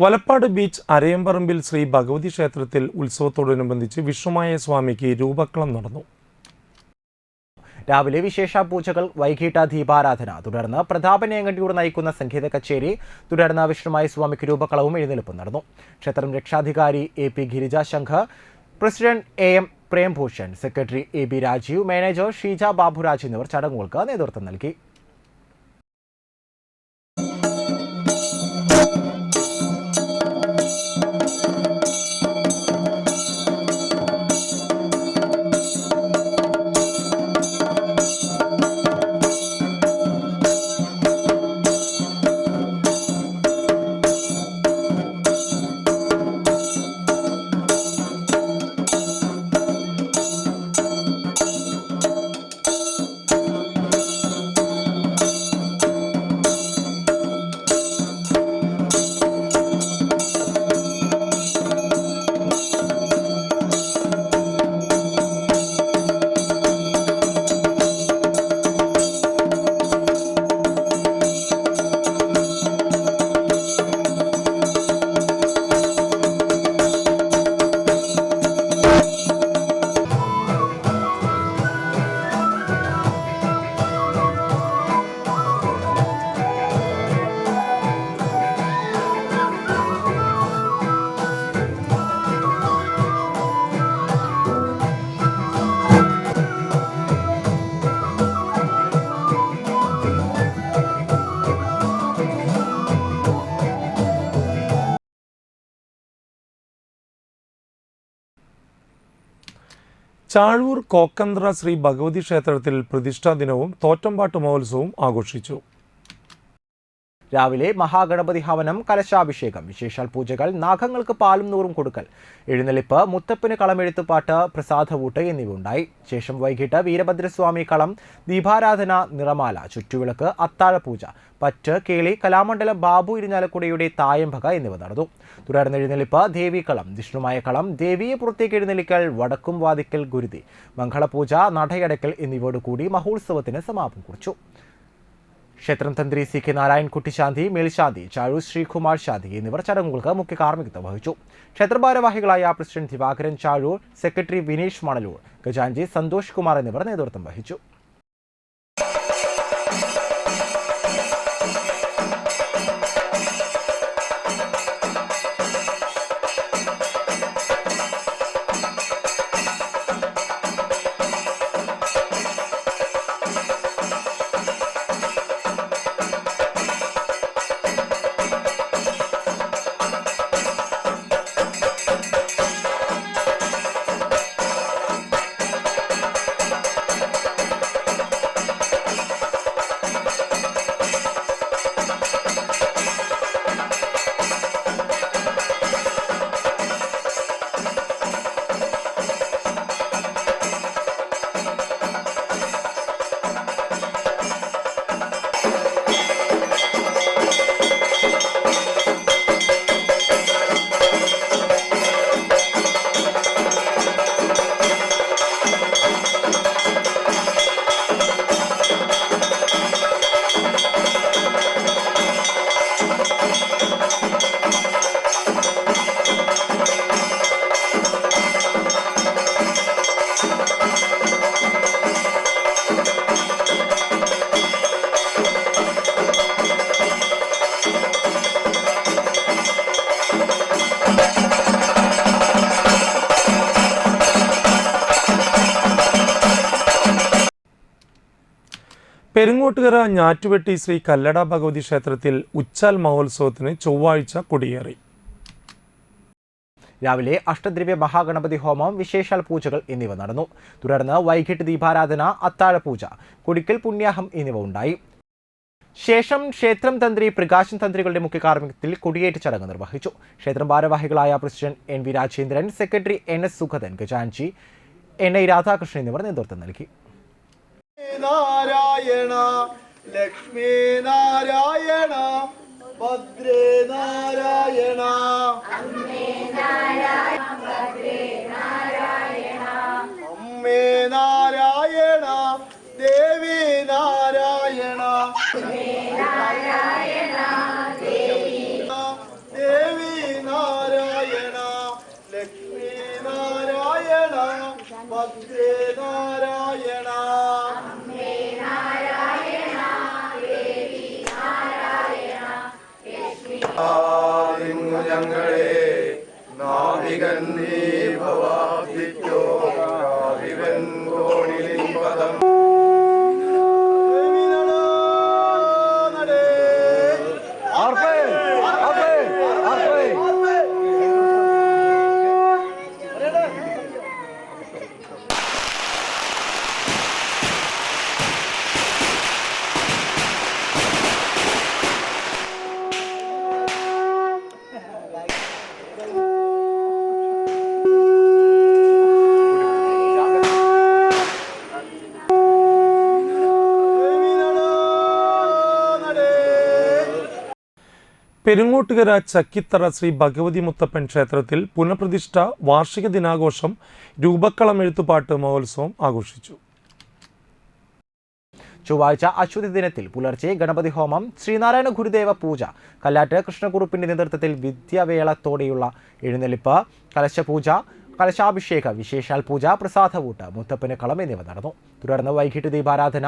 [SPEAKER 7] വലപ്പാട് ബീച്ച് അരയമ്പറമ്പിൽ ശ്രീ ഭഗവതി ക്ഷേത്രത്തിൽ ഉത്സവത്തോടനുബന്ധിച്ച് വിഷ്ണുമായ സ്വാമിക്ക് രൂപക്കളം നടന്നു. രാവിലെ വിശേഷ പൂജകൾ, വൈകിട്ട് ദീപാരാധന. തുടർന്ന് പ്രതാപനേങ്കണ്ടിയൂർ നയിക്കുന്ന സംഗീത കച്ചേരി. തുടർന്ന് വിഷ്ണുമായ സ്വാമിക്ക് രൂപക്കളവും എഴുന്നള്ളിപ്പും നടന്നു. ക്ഷേത്രം രക്ഷാധികാരി AP Girija Shankar, president AM Prembhushan, secretary AB Rajeev, manager Sheeja Baburaj എന്നിവർ ചടങ്ങുകൾക്ക് നേതൃത്വം നൽകി. ചാഴൂർ കോക്കന്ത്ര ശ്രീ ഭഗവതി ക്ഷേത്രത്തിൽ പ്രതിഷ്ഠാ ദിനവും തോറ്റംപാട്ട് മഹോത്സവവും ആഘോഷിച്ചു. രാവിലെ മഹാഗണപതി ഹവനം, കലശാഭിഷേകം, വിശേഷാൽ പൂജകൾ, നാഗങ്ങൾക്ക് പാലും നൂറും കൊടുക്കൽ, എഴുന്നള്ളിപ്പ്, മുത്തപ്പന് കളമെഴുത്തുപാട്ട്, പ്രസാദവൂട്ട് എന്നിവ ഉണ്ടായി. ശേഷം വൈകിട്ട് വീരഭദ്രസ്വാമി കളം, ദീപാരാധന, നിറമാല, ചുറ്റുവിളക്ക്, അത്താഴപൂജ, പറ്റ്, കേളി, കലാമണ്ഡലം ബാബു ഇരിഞ്ഞാലക്കുടയുടെ തായമ്പക എന്നിവ നടന്നു. തുടർന്ന് എഴുന്നള്ളിപ്പ്, ദേവീകളം, വിഷ്ണുമായ കളം, ദേവിയെ പുറത്തേക്ക് എഴുന്നള്ളിക്കൽ, വടക്കും വാതിക്കൽ ഗുരുതി, മംഗളപൂജ, നടയടക്കൽ എന്നിവയോടുകൂടി മഹോത്സവത്തിന് സമാപനം കുറിച്ചു. ക്ഷേത്രം തന്ത്രി CK നാരായൺകുട്ടി ശാന്തി, മേൽശാന്തി ചാഴൂർ ശ്രീകുമാർ ശാന്തി എന്നിവർ ചടങ്ങുകൾക്ക് മുഖ്യ കാർമ്മികത്വം വഹിച്ചു. ക്ഷേത്ര ഭാരവാഹികളായ പ്രസിഡന്റ് ദിവാകരൻ ചാഴൂർ, സെക്രട്ടറി വിനീഷ് മണലൂർ, ഖജാൻജി സന്തോഷ് കുമാർ എന്നിവർ നേതൃത്വം വഹിച്ചു.
[SPEAKER 1] പെരുങ്ങോട്ടുകര ഞാറ്റുവെട്ടി ശ്രീ കല്ലട ഭഗവതി ക്ഷേത്രത്തിൽ ഉച്ചാൽ മഹോത്സവത്തിന് ചൊവ്വാഴ്ച കൊടിയേറി.
[SPEAKER 7] രാവിലെ അഷ്ടദ്രവ്യ മഹാഗണപതി ഹോമം, വിശേഷാൽ പൂജകൾ എന്നിവ നടന്നു. തുടർന്ന് വൈകിട്ട് ദീപാരാധന, അത്താഴപൂജ, കുടിക്കൽ പുണ്യാഹം എന്നിവ ഉണ്ടായി. ശേഷം ക്ഷേത്രം തന്ത്രി പ്രകാശൻ തന്ത്രികളുടെ മുഖ്യ കാർമ്മികത്തിൽ കൊടിയേറ്റ് ചടങ്ങ് നിർവഹിച്ചു. ക്ഷേത്രം ഭാരവാഹികളായ president NV Rajendran, secretary NS Sugathan, ഖജാൻജി NI രാധാകൃഷ്ണൻ എന്നിവർ നേതൃത്വം നൽകി.
[SPEAKER 3] നാരായണ ലക്ഷ്മീ നാരായണ ഭദ്രേ നാരായണ അമ്മേ നാരായണ ദേവി നാരായണ ദേവി നാരായണ ലക്ഷ്മീ നാരായണ ഭദ്രേ നാരായണ ഞങ്ങളെ നാവികൻ നീ ഭവാബ്ദിക്കോ നാവികൻ കോണിലിൻ പദം
[SPEAKER 1] പെരുങ്ങോട്ടുകര ചക്കിത്തറ ശ്രീ ഭഗവതി മുത്തപ്പൻ ക്ഷേത്രത്തിൽ പുനഃപ്രതിഷ്ഠ വാർഷിക ദിനാഘോഷം, രൂപക്കളം എഴുത്തുപാട്ട് മഹോത്സവം ആഘോഷിച്ചു.
[SPEAKER 7] ചൊവ്വാഴ്ച അശ്വതി ദിനത്തിൽ പുലർച്ചെ ഗണപതി ഹോമം, ശ്രീനാരായണ ഗുരുദേവ പൂജ, കല്ലാറ്റ് കൃഷ്ണകുറുപ്പിന്റെ നേതൃത്വത്തിൽ വിദ്യാവേളത്തോടെയുള്ള എഴുന്നള്ളിപ്പ്, കലശപൂജ, കലശാഭിഷേക, വിശേഷാൽ പൂജ, പ്രസാദവൂട്ട്, മുത്തപ്പന് കളം എന്നിവ നടന്നു. തുടർന്ന് വൈകിട്ട് ദീപാരാധന,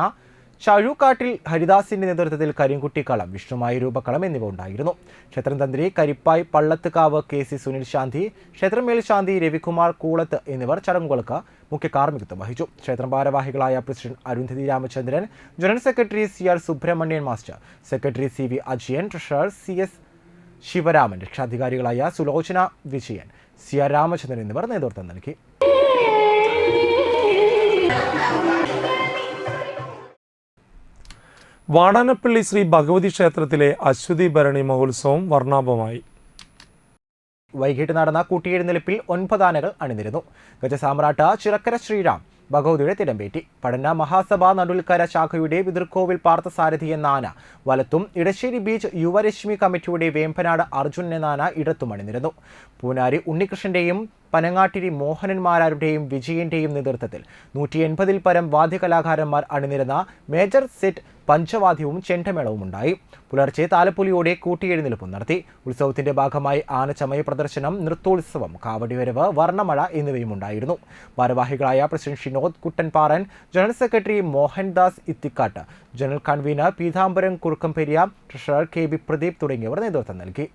[SPEAKER 7] ചഴുക്കാട്ടിൽ ഹരിദാസിന്റെ നേതൃത്വത്തിൽ കരിങ്കുട്ടിക്കളം, വിഷ്ണുമായ രൂപക്കളം എന്നിവ ഉണ്ടായിരുന്നു. ക്ഷേത്രം തന്ത്രി കരിപ്പായ് പള്ളത്തുകാവ് KC സുനിൽ ശാന്തി, ക്ഷേത്രം മേൽശാന്തി രവികുമാർ കൂളത്ത് എന്നിവർ ചടങ്ങുകൾക്ക് മുഖ്യ കാർമ്മികത്വം വഹിച്ചു. ക്ഷേത്രം ഭാരവാഹികളായ president Arundhati Ramachandran, general secretary CR Subrahmanyan master, secretary CV Ajayan, treasurer CS Sivaraman, രക്ഷാധികാരികളായ സുലോചന വിജയൻ, CR രാമചന്ദ്രൻ എന്നിവർ നേതൃത്വം നൽകി.
[SPEAKER 1] വാടാനപ്പള്ളി ശ്രീ ഭഗവതി ക്ഷേത്രത്തിലെ അശ്വതി ഭരണി മഹോത്സവം വർണ്ണാഭമായി.
[SPEAKER 7] വൈകിട്ട് നടന്ന കൂട്ടിയെഴുന്നള്ളിപ്പിൽ 9 ആനകൾ അണിനിരുന്നു. ഗജസാമ്രാട്ട് ചിറക്കര ശ്രീറാം ഭഗവതിയുടെ തിടമ്പേറ്റി. പടന്ന മഹാസഭ നടുൽക്കര ശാഖയുടെ പിതൃക്കോവിൽ പാർത്ഥസാരഥി എന്ന ആന വലത്തും ഇടശ്ശേരി ബീച്ച് യുവരശ്മി കമ്മിറ്റിയുടെ വേമ്പനാട് അർജുൻ എന്ന ആന ഇടത്തും അണിനിരുന്നു. പൂനാരി ഉണ്ണികൃഷ്ണന്റെയും പനങ്ങാട്ടിരി മോഹനന്മാരുടെയും വിജയന്റെയും നേതൃത്വത്തിൽ 180-ൽ പരം വാദ്യകലാകാരന്മാർ അണിനിരുന്ന മേജർ സെറ്റ് പഞ്ചവാദ്യവും ചെണ്ടമേളവും ഉണ്ടായി. പുലർച്ചെ താലപ്പൊലിയോടെ കൂട്ടിയെഴുന്നേൽപ്പും നടത്തി. ഉത്സവത്തിന്റെ ഭാഗമായി ആനച്ചമയ പ്രദർശനം, നൃത്തോത്സവം, കാവടിവരവ്, വർണ്ണമഴ എന്നിവയും ഉണ്ടായിരുന്നു. ഭാരവാഹികളായ president Shinod Kuttanparan, general secretary Mohandas Ithikkat, general convenor Peethambaram Kurukkamperiya, treasurer KB Pradeep തുടങ്ങിയവർ നേതൃത്വം നൽകി.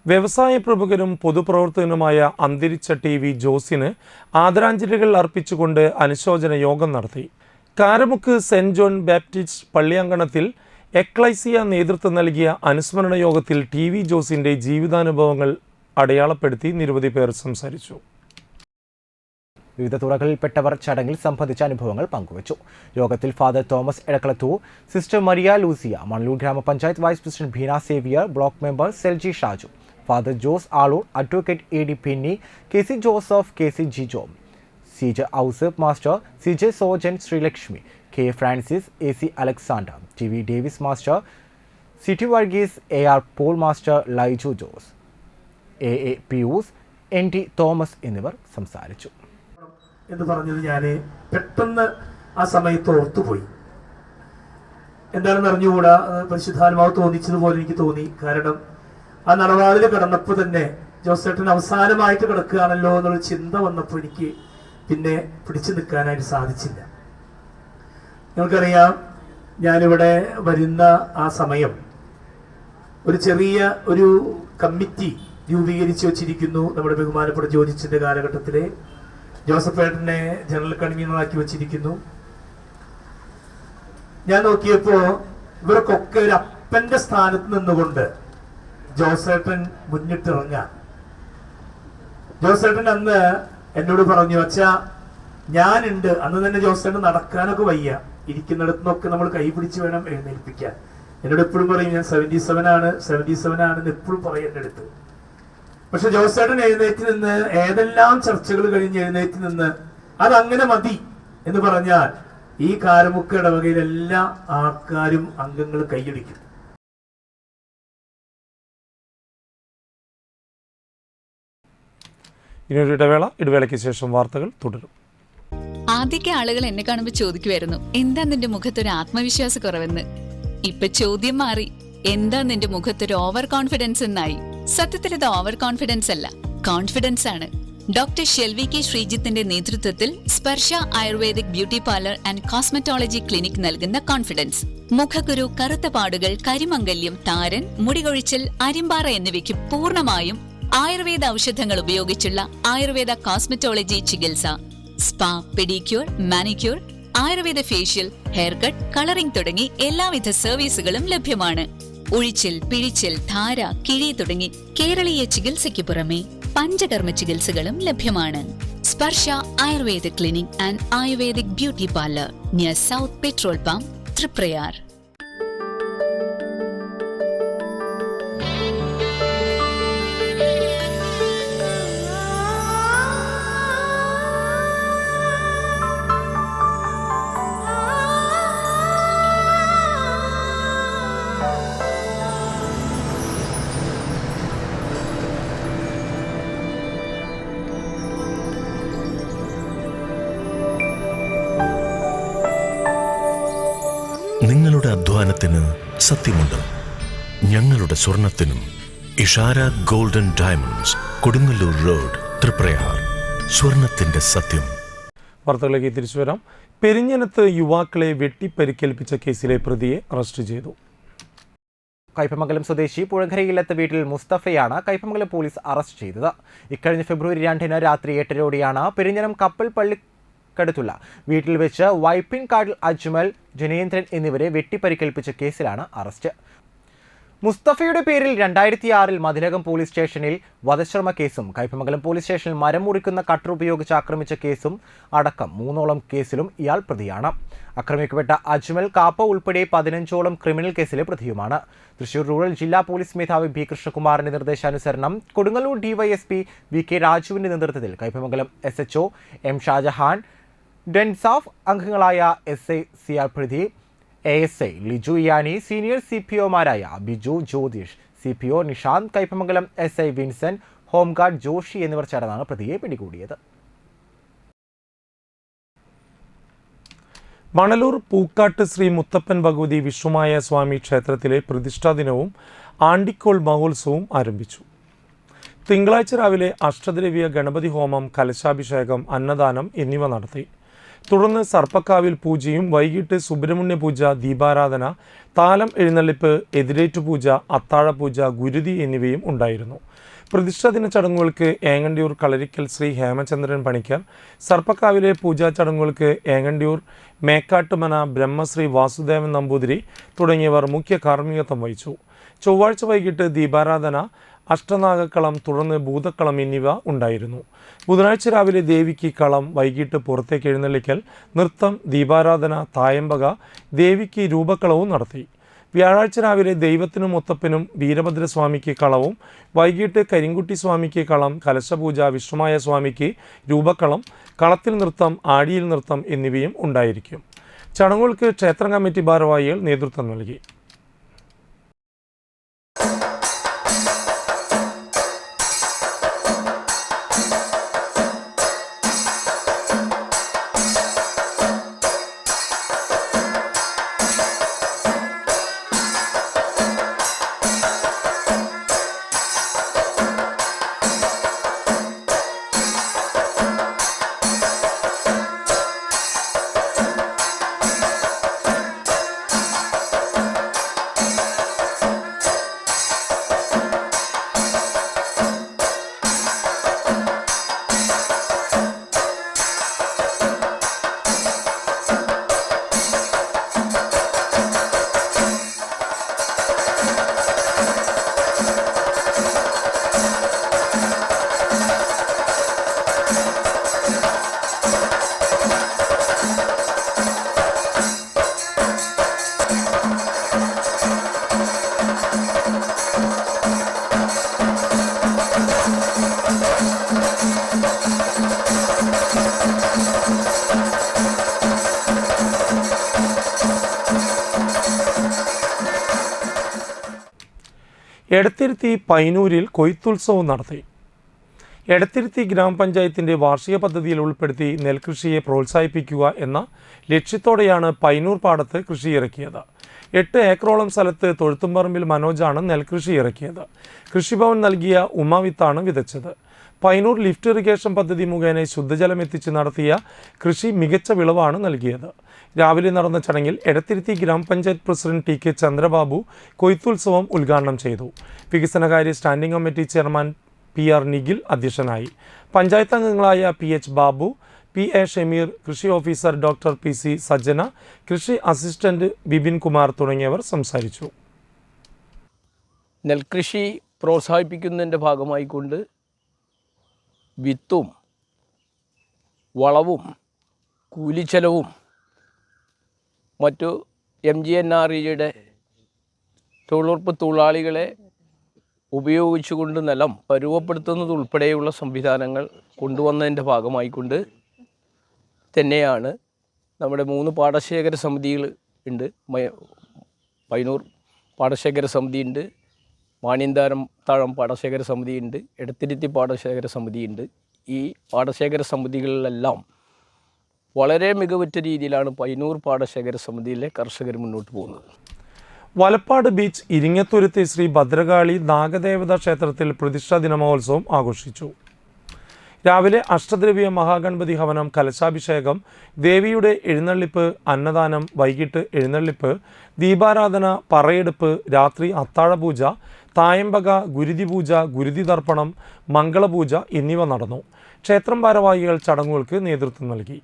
[SPEAKER 1] വ്യവസായ പ്രമുഖനും പൊതുപ്രവർത്തകനുമായ അന്തരിച്ച TV ജോസിന് ആദരാഞ്ജലികൾ അർപ്പിച്ചുകൊണ്ട് അനുശോചന യോഗം നടത്തി. കാരമുക്ക് സെന്റ് ജോൺ ബാപ്റ്റിസ്റ്റ് പള്ളിയങ്കണത്തിൽ എക്ലൈസിയ നേതൃത്വം നൽകിയ അനുസ്മരണ യോഗത്തിൽ TV ജോസിന്റെ ജീവിതാനുഭവങ്ങൾ അടയാളപ്പെടുത്തി നിരവധി പേർ സംസാരിച്ചു.
[SPEAKER 7] വിവിധ തുറകളിൽപ്പെട്ടവർ ചടങ്ങിൽ സംബന്ധിച്ച അനുഭവങ്ങൾ പങ്കുവച്ചു. യോഗത്തിൽ ഫാദർ തോമസ് എടക്കളത്തു, സിസ്റ്റർ മരിയ ലൂസിയ, മണലൂർ ഗ്രാമപഞ്ചായത്ത് vice president Beena Xavier, block member Selji Shaju, father Jose Aloor, advocate AD Pinni, KC Joseph, KC Jijo, CJ Ousaf master, CJ Sojan, Sreelakshmi, K Francis, AC Alexander, TV Davis master, CT Varghese, AR Paul master, Laiju Jose, AA Pius, NT Thomas എന്നിവർ സംസാരിച്ചു.
[SPEAKER 10] എന്ന് പറഞ്ഞത് ഞാൻ പെട്ടെന്ന് ആ സമയത്ത് ഓർത്തുപോയി. എന്താണെന്ന് അറിഞ്ഞുകൂടാ, പരിശുദ്ധാത്മാവ് തോന്നിച്ചതുപോലെ എനിക്ക് തോന്നി. കാരണം ആ നടവാതിൽ കിടന്നപ്പോൾ തന്നെ ജോസേട്ടൻ അവസാനമായിട്ട് കിടക്കുകയാണല്ലോ എന്നുള്ള ചിന്ത വന്നപ്പോൾ എനിക്ക് പിന്നെ പിടിച്ചു നിൽക്കാനായിട്ട് സാധിച്ചില്ല. നിങ്ങൾക്കറിയാം, ഞാനിവിടെ വരുന്ന ആ സമയം ഒരു ചെറിയ ഒരു കമ്മിറ്റി രൂപീകരിച്ച് വച്ചിരിക്കുന്നു. നമ്മുടെ ബഹുമാനപ്പെട്ട ജോജിച്ചിന്റെ കാലഘട്ടത്തിലെ ജോസഫ് ഏട്ടനെ ജനറൽ കൺവീനറാക്കി വച്ചിരിക്കുന്നു. ഞാൻ നോക്കിയപ്പോ ഇവർക്കൊക്കെ ഒരു അപ്പന്റെ സ്ഥാനത്ത് നിന്നുകൊണ്ട് ജോസേട്ടൻ മുന്നിട്ടിറങ്ങാൻ. ജോസേട്ടൻ അന്ന് എന്നോട് പറഞ്ഞു, അച്ഛാ ഞാനുണ്ട്. അന്ന് തന്നെ ജോസേട്ടൻ നടക്കാനൊക്കെ വയ്യ, ഇരിക്കുന്നിടത്തുനിന്നൊക്കെ നമ്മൾ കൈപിടിച്ച് വേണം എഴുന്നേൽപ്പിക്കാൻ. എന്നോട് എപ്പോഴും പറയും ഞാൻ 77 ആണെന്ന് എപ്പോഴും പറയും എൻ്റെ അടുത്ത്. പക്ഷെ ജോസേട്ടൻ എഴുന്നേറ്റ് നിന്ന്, ഏതെല്ലാം ചർച്ചകൾ കഴിഞ്ഞ് എഴുന്നേറ്റ് നിന്ന് അതങ്ങനെ മതി എന്ന് പറഞ്ഞാൽ ഈ കാരമുക്ക് ഇടവകയിൽ എല്ലാ ആൾക്കാരും അംഗങ്ങൾ കൈയടിക്കും.
[SPEAKER 1] ഇനിയൊരു ഇടവേളയ്ക്ക് ശേഷം വാർത്തകൾ തുടരും.
[SPEAKER 11] ആദ്യമൊക്കെ ആളുകൾ എന്നെ കാണുമ്പോൾ ചോദിക്കുമായിരുന്നു, എന്താ നിന്റെ മുഖത്തൊരു ആത്മവിശ്വാസ കുറവെന്ന്. ഇപ്പൊ ചോദ്യം മാറി, എന്താ നിന്റെ മുഖത്തൊരു ഓവർ കോൺഫിഡൻസ് എന്നായി. സത്യത്തിൽ ഇത് ഓവർ കോൺഫിഡൻസ് അല്ല, കോൺഫിഡൻസ് ആണ്. ഡോക്ടർ ഷെൽവി കെ ശ്രീജിത്തിന്റെ നേതൃത്വത്തിൽ Sparsha ayurvedic beauty parlour and cosmetology clinic നൽകുന്ന കോൺഫിഡൻസ്. മുഖക്കുരു, കറുത്ത പാടുകൾ, കരിമംഗല്യം, താരൻ, മുടികൊഴിച്ചൽ, അരിമ്പാറ എന്നിവയ്ക്ക് പൂർണ്ണമായും ആയുർവേദ ഔഷധങ്ങൾ ഉപയോഗിച്ചുള്ള ആയുർവേദ കോസ്മെറ്റോളജി ചികിത്സ, spa, pedicure, manicure, Ayurveda facial, hair cut, colouring തുടങ്ങി എല്ലാവിധ സർവീസുകളും ലഭ്യമാണ്. ഉഴിച്ചിൽ, പിഴിച്ചിൽ, ധാര, കിഴി തുടങ്ങി കേരളീയ ചികിത്സയ്ക്ക് പുറമെ പഞ്ചകർമ്മ ചികിത്സകളും ലഭ്യമാണ്. Sparsha Ayurveda clinic and ayurvedic beauty parlour near south petrol pump, Triprayar.
[SPEAKER 12] ഞങ്ങളുടെ അധ്വാനത്തിന് സത്യമുണ്ട്. ഞങ്ങളുടെ സ്വർണത്തിനും. Ishara golden diamonds, Kodungallur road, Triprayar. സ്വർണത്തിന്റെ സത്യം.
[SPEAKER 1] വാർത്തകളിലേക്ക് തിരിച്ചു വരാം. പെരിഞ്ഞനത്ത് യുവാക്കളെ വെട്ടിപ്പരിക്കേൽപ്പിച്ച കേസിലെ പ്രതിയെ അറസ്റ്റ് ചെയ്തു.
[SPEAKER 7] കയ്പമംഗലം സ്വദേശി പുഴങ്കരയിലെത്ത വീട്ടിൽ മുസ്തഫയാണ് കയ്പമംഗലം പോലീസ് അറസ്റ്റ് ചെയ്തത്. ഇക്കഴിഞ്ഞ ഫെബ്രുവരി 2 രാത്രി 8:30 പെരിഞ്ഞനം കപ്പൽ പള്ളിക്കടുത്തുള്ള വീട്ടിൽ വെച്ച് വൈപ്പിൻകാടിൽ അജ്മൽ, ജനേന്ദ്രൻ എന്നിവരെ വെട്ടിപ്പരിക്കേൽപ്പിച്ച കേസിലാണ് അറസ്റ്റ്. മുസ്തഫയുടെ പേരിൽ 2006 മതിലകം പോലീസ് സ്റ്റേഷനിൽ വധശ്രമ കേസും കയ്പമംഗലം പോലീസ് സ്റ്റേഷനിൽ മരം മുറിക്കുന്ന കട്ടർ ഉപയോഗിച്ച് ആക്രമിച്ച കേസും അടക്കം 3ഓളം കേസിലും ഇയാൾ പ്രതിയാണ്. ആക്രമിക്കപ്പെട്ട അജ്മൽ കാപ്പ ഉൾപ്പെടെ 15ഓളം ക്രിമിനൽ കേസിലെ പ്രതിയുമാണ്. തൃശൂർ റൂറൽ ജില്ലാ പോലീസ് മേധാവി ബി കൃഷ്ണകുമാറിന്റെ നിർദ്ദേശാനുസരണം കൊടുങ്ങല്ലൂർ ഡിവൈഎസ്പി വി കെ രാജുവിന്റെ നേതൃത്വത്തിൽ Kaipamangalam SHO M Shajahan, DANSAF അംഗങ്ങളായ SI Siyar Pradeep, ASI Liju Yani, senior CPOമാരായ Biju Jyothish, CPO Nishanth, Kaipamangalam SI Vincent, home guard Joshi എന്നിവർ ചേർന്നാണ് പ്രതിയെ പിടികൂടിയത്.
[SPEAKER 1] മണലൂർ പൂക്കാട്ട് ശ്രീ മുത്തപ്പൻ ഭഗവതി വിഷ്ണുമായ സ്വാമി ക്ഷേത്രത്തിലെ പ്രതിഷ്ഠാ ദിനവും ആണ്ടിക്കോൾ മഹോത്സവവും ആരംഭിച്ചു. തിങ്കളാഴ്ച രാവിലെ അഷ്ടദ്രവ്യ ഗണപതി ഹോമം, കലശാഭിഷേകം, അന്നദാനം എന്നിവ നടത്തി. തുടർന്ന് സർപ്പക്കാവിൽ പൂജയും വൈകിട്ട് സുബ്രഹ്മണ്യ പൂജ, ദീപാരാധന, താലം എഴുന്നള്ളിപ്പ്, എതിരേറ്റുപൂജ, അത്താഴപൂജ, ഗുരുതി എന്നിവയും ഉണ്ടായിരുന്നു. പ്രതിഷ്ഠാദിന ചടങ്ങുകൾക്ക് ഏങ്ങണ്ടിയൂർ കളരിക്കൽ ശ്രീ ഹേമചന്ദ്രൻ പണിക്കർ, സർപ്പക്കാവിലെ പൂജാ ചടങ്ങുകൾക്ക് ഏങ്ങണ്ടിയൂർ മേക്കാട്ടുമന ബ്രഹ്മശ്രീ വാസുദേവൻ നമ്പൂതിരി തുടങ്ങിയവർ മുഖ്യ കാർമ്മികത്വം വഹിച്ചു. ചൊവ്വാഴ്ച വൈകിട്ട് ദീപാരാധന, അഷ്ടനാഗക്കളം, തുടർന്ന് ഭൂതക്കളം എന്നിവ ഉണ്ടായിരുന്നു. ബുധനാഴ്ച രാവിലെ ദേവിക്ക് കളം, വൈകിട്ട് പുറത്തേക്ക് എഴുന്നള്ളിക്കൽ, നൃത്തം, ദീപാരാധന, തായമ്പക, ദേവിക്ക് രൂപക്കളവും നടത്തി. വ്യാഴാഴ്ച രാവിലെ ദൈവത്തിനും മുത്തപ്പനും വീരഭദ്രസ്വാമിക്ക് കളവും, വൈകിട്ട് കരിങ്കുട്ടി സ്വാമിക്ക് കളം, കലശപൂജ, വിഷ്ണുമായ സ്വാമിക്ക് രൂപക്കളം, കളത്തിൽ നൃത്തം, ആടിയിൽ നൃത്തം എന്നിവയും ഉണ്ടായിരിക്കും. ചടങ്ങുകൾക്ക് ക്ഷേത്ര കമ്മിറ്റി ഭാരവാഹികൾ നേതൃത്വം നൽകി. എടത്തിരുത്തി പൈനൂരിൽ കൊയ്ത്തുത്സവം നടത്തി. എടത്തിരുത്തി ഗ്രാമപഞ്ചായത്തിൻ്റെ വാർഷിക പദ്ധതിയിൽ ഉൾപ്പെടുത്തി നെൽകൃഷിയെ പ്രോത്സാഹിപ്പിക്കുക എന്ന ലക്ഷ്യത്തോടെയാണ് പൈനൂർ പാടത്ത് കൃഷി ഇറക്കിയത്. 8 ഏക്കറോളം സ്ഥലത്ത് തൊഴുത്തുംപറമ്പിൽ മനോജാണ് നെൽകൃഷി ഇറക്കിയത്. കൃഷിഭവൻ നൽകിയ ഉമാവിത്താണ് വിതച്ചത്. പൈനൂർ ലിഫ്റ്റ് ഇറിഗേഷൻ പദ്ധതി മുഖേന ശുദ്ധജലം എത്തിച്ച് നടത്തിയ കൃഷി മികച്ച വിളവാണ് നൽകിയത്. രാവിലെ നടന്ന ചടങ്ങിൽ എടത്തിരുത്തി ഗ്രാമപഞ്ചായത്ത് പ്രസിഡന്റ് TK ചന്ദ്രബാബു കൊയ്ത്തുത്സവം ഉദ്ഘാടനം ചെയ്തു. വികസനകാര്യ standing committee chairman PR Nikhil അധ്യക്ഷനായി. പഞ്ചായത്ത് അംഗങ്ങളായ PH ബാബു, PA ഷമീർ, കൃഷി ഓഫീസർ ഡോക്ടർ PC സജ്ജന, കൃഷി അസിസ്റ്റന്റ് ബിപിൻ കുമാർ തുടങ്ങിയവർ സംസാരിച്ചു.
[SPEAKER 13] നെൽകൃഷി പ്രോത്സാഹിപ്പിക്കുന്നതിൻ്റെ ഭാഗമായിക്കൊണ്ട് വിത്തും വളവും കൂലിച്ചെലവും മറ്റു MGNREയുടെ തൊഴിലുറപ്പ് തൊഴിലാളികളെ ഉപയോഗിച്ചുകൊണ്ട് നിലം പരുവപ്പെടുത്തുന്നതുൾപ്പെടെയുള്ള സംവിധാനങ്ങൾ കൊണ്ടുവന്നതിൻ്റെ ഭാഗമായിക്കൊണ്ട് തന്നെയാണ് നമ്മുടെ 3 പാടശേഖര സമിതികൾ ഉണ്ട്. പൈനൂർ പാടശേഖര സമിതിയുണ്ട്, മാണിയന്താരം താഴം പാടശേഖര സമിതിയുണ്ട്, എടത്തിരുത്തി പാടശേഖര സമിതിയുണ്ട്. ഈ പാടശേഖര സമിതികളിലെല്ലാം വളരെ മികവുറ്റ രീതിയിലാണ് പൈനൂർ പാടശേഖര സമിതിയിലെ കർഷകർ മുന്നോട്ട് പോകുന്നത്.
[SPEAKER 1] വലപ്പാട് ബീച്ച് ഇരിങ്ങത്തുരുത്തി ശ്രീ ഭദ്രകാളി നാഗദേവതാ ക്ഷേത്രത്തിൽ പ്രതിഷ്ഠാ ദിനമഹോത്സവം ആഘോഷിച്ചു. രാവിലെ അഷ്ടദ്രവ്യ മഹാഗണപതി ഹവനം, കലശാഭിഷേകം, ദേവിയുടെ എഴുന്നള്ളിപ്പ്, അന്നദാനം, വൈകിട്ട് എഴുന്നള്ളിപ്പ്, ദീപാരാധന, പറയെടുപ്പ്, രാത്രി അത്താഴപൂജ, തായമ്പക, ഗുരുതിപൂജ, ഗുരുതി തർപ്പണം, മംഗളപൂജ എന്നിവ നടന്നു. ക്ഷേത്രം ഭാരവാഹികൾ ചടങ്ങുകൾക്ക് നേതൃത്വം നൽകി.